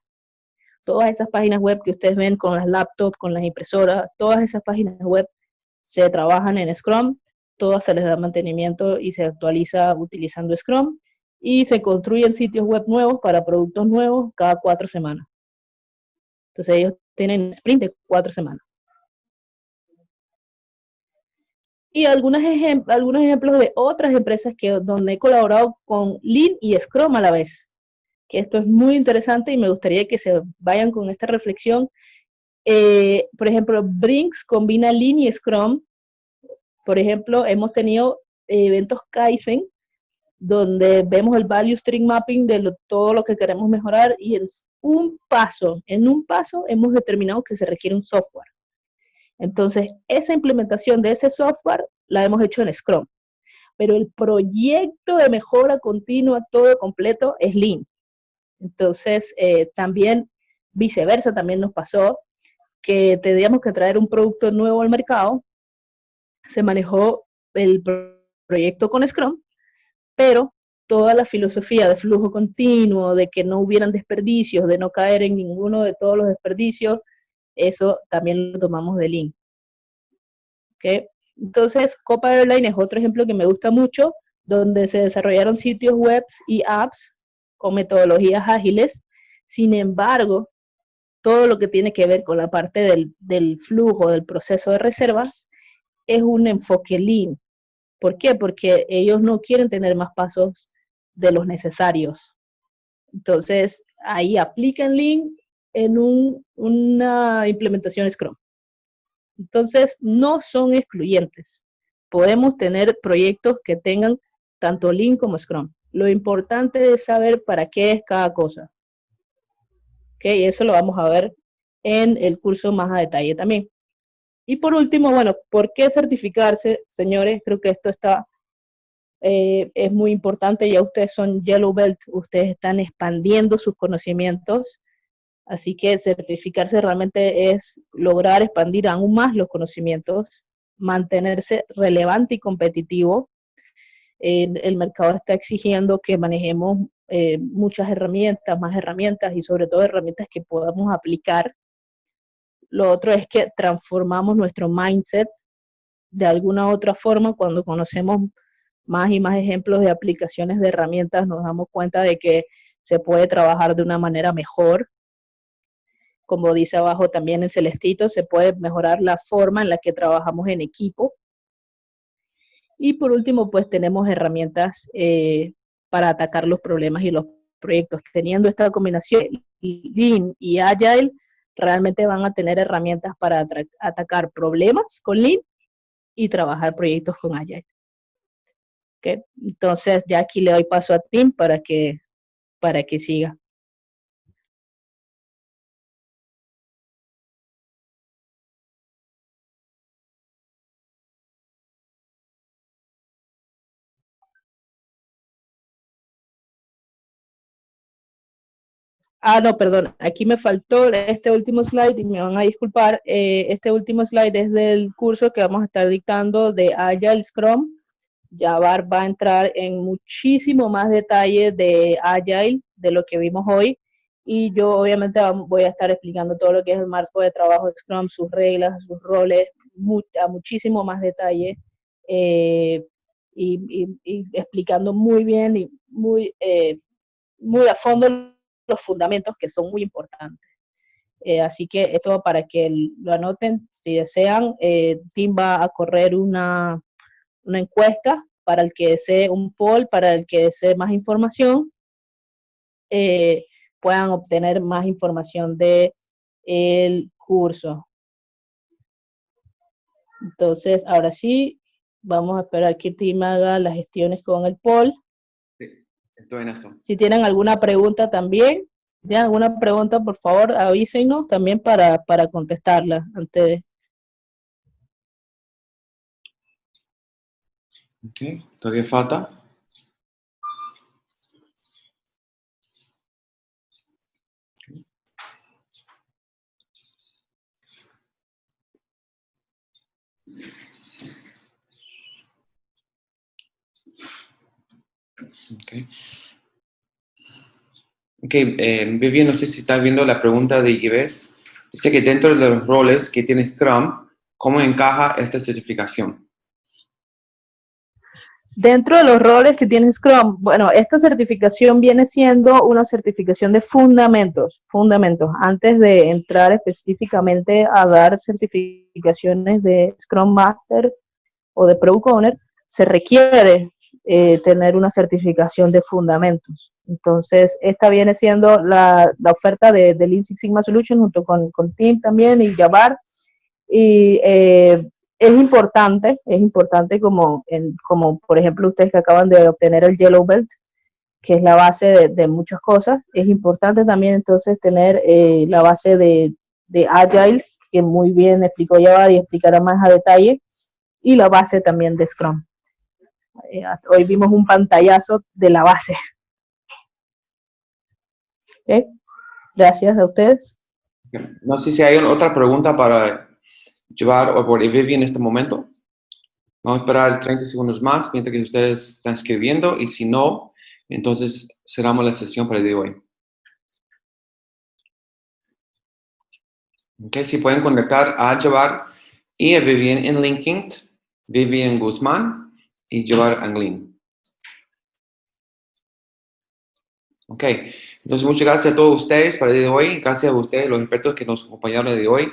Todas esas páginas web que ustedes ven con las laptops, con las impresoras, todas esas páginas web se trabajan en Scrum, todas se les da mantenimiento y se actualiza utilizando Scrum, y se construyen sitios web nuevos para productos nuevos cada 4 semanas. Entonces ellos tienen sprint de 4 semanas. Y algunos ejemplos de otras empresas donde he colaborado con Lean y Scrum a la vez, que esto es muy interesante y me gustaría que se vayan con esta reflexión. Por ejemplo, Brinks combina Lean y Scrum. Por ejemplo, hemos tenido eventos Kaizen, donde vemos el Value Stream Mapping de todo lo que queremos mejorar y en un paso hemos determinado que se requiere un software. Entonces, esa implementación de ese software la hemos hecho en Scrum, pero el proyecto de mejora continua, todo completo, es Lean. Entonces, también viceversa, también nos pasó que teníamos que traer un producto nuevo al mercado, se manejó el proyecto con Scrum, pero toda la filosofía de flujo continuo, de que no hubieran desperdicios, de no caer en ninguno de todos los desperdicios, eso también lo tomamos de Lean. ¿Okay? Entonces, Copa Airline es otro ejemplo que me gusta mucho, donde se desarrollaron sitios web y apps con metodologías ágiles. Sin embargo, todo lo que tiene que ver con la parte del flujo, del proceso de reservas, es un enfoque Lean. ¿Por qué? Porque ellos no quieren tener más pasos de los necesarios. Entonces, ahí aplican Lean en una implementación Scrum. Entonces, no son excluyentes. Podemos tener proyectos que tengan tanto Lean como Scrum. Lo importante es saber para qué es cada cosa. ¿Ok? Eso lo vamos a ver en el curso más a detalle también. Y por último, bueno, ¿por qué certificarse? Señores, creo que esto es muy importante. Ya ustedes son Yellow Belt, ustedes están expandiendo sus conocimientos. Así que certificarse realmente es lograr expandir aún más los conocimientos, mantenerse relevante y competitivo. El mercado está exigiendo que manejemos muchas herramientas, más herramientas y sobre todo herramientas que podamos aplicar. Lo otro es que transformamos nuestro mindset de alguna otra forma. Cuando conocemos más y más ejemplos de aplicaciones de herramientas, nos damos cuenta de que se puede trabajar de una manera mejor. Como dice abajo también en celestito, se puede mejorar la forma en la que trabajamos en equipo. Y por último, pues tenemos herramientas para atacar los problemas y los proyectos. Teniendo esta combinación Lean y Agile, realmente van a tener herramientas para atacar problemas con Lean y trabajar proyectos con Agile. ¿Okay? Entonces, ya aquí le doy paso a Tim para que siga. No, perdón, aquí me faltó este último slide y me van a disculpar. Este último slide es del curso que vamos a estar dictando de Agile Scrum. Yavar va a entrar en muchísimo más detalle de Agile, de lo que vimos hoy. Y yo obviamente voy a estar explicando todo lo que es el marco de trabajo de Scrum, sus reglas, sus roles, a muchísimo más detalle. Y explicando muy bien y muy a fondo los fundamentos que son muy importantes. Así que esto para que lo anoten, si desean, Tim va a correr una encuesta para el que desee un poll, para el que desee más información, puedan obtener más información de el curso. Entonces, ahora sí, vamos a esperar que Tim haga las gestiones con el poll. Sí, estoy en eso. Si tienen alguna pregunta también, si tienen alguna pregunta, por favor, avísenos también para contestarla antes. Ok, todavía falta. Okay. Ok, Vivian, no sé si estás viendo la pregunta de Yves. Dice que dentro de los roles que tiene Scrum, ¿cómo encaja esta certificación? Dentro de los roles que tiene Scrum, bueno, esta certificación viene siendo una certificación de fundamentos. Antes de entrar específicamente a dar certificaciones de Scrum Master, o de Product Owner, se requiere tener una certificación de fundamentos. Entonces, esta viene siendo la oferta de Lean Six Sigma Solutions junto con Team también y Jabbar. Y es importante como por ejemplo ustedes que acaban de obtener el Yellow Belt, que es la base de muchas cosas. Es importante también entonces tener la base de Agile, que muy bien explicó Jabbar y explicará más a detalle, y la base también de Scrum. Hoy vimos un pantallazo de la base. ¿Okay? Gracias a ustedes. No sé si hay otra pregunta para Jabbar o por Vivian en este momento. Vamos a esperar 30 segundos más mientras que ustedes están escribiendo y si no, entonces cerramos la sesión para el día de hoy. Okay, si pueden conectar a Jabbar y a Vivian en LinkedIn, Vivian Guzmán y Jabbar Anglin. Ok, entonces muchas gracias a todos ustedes para el día de hoy. Gracias a ustedes, los expertos que nos acompañaron el día de hoy.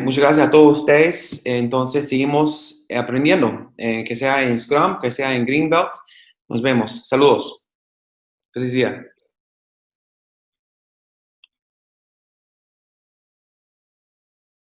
Muchas gracias a todos ustedes. Entonces seguimos aprendiendo, que sea en Scrum, que sea en Greenbelt. Nos vemos. Saludos. Feliz día.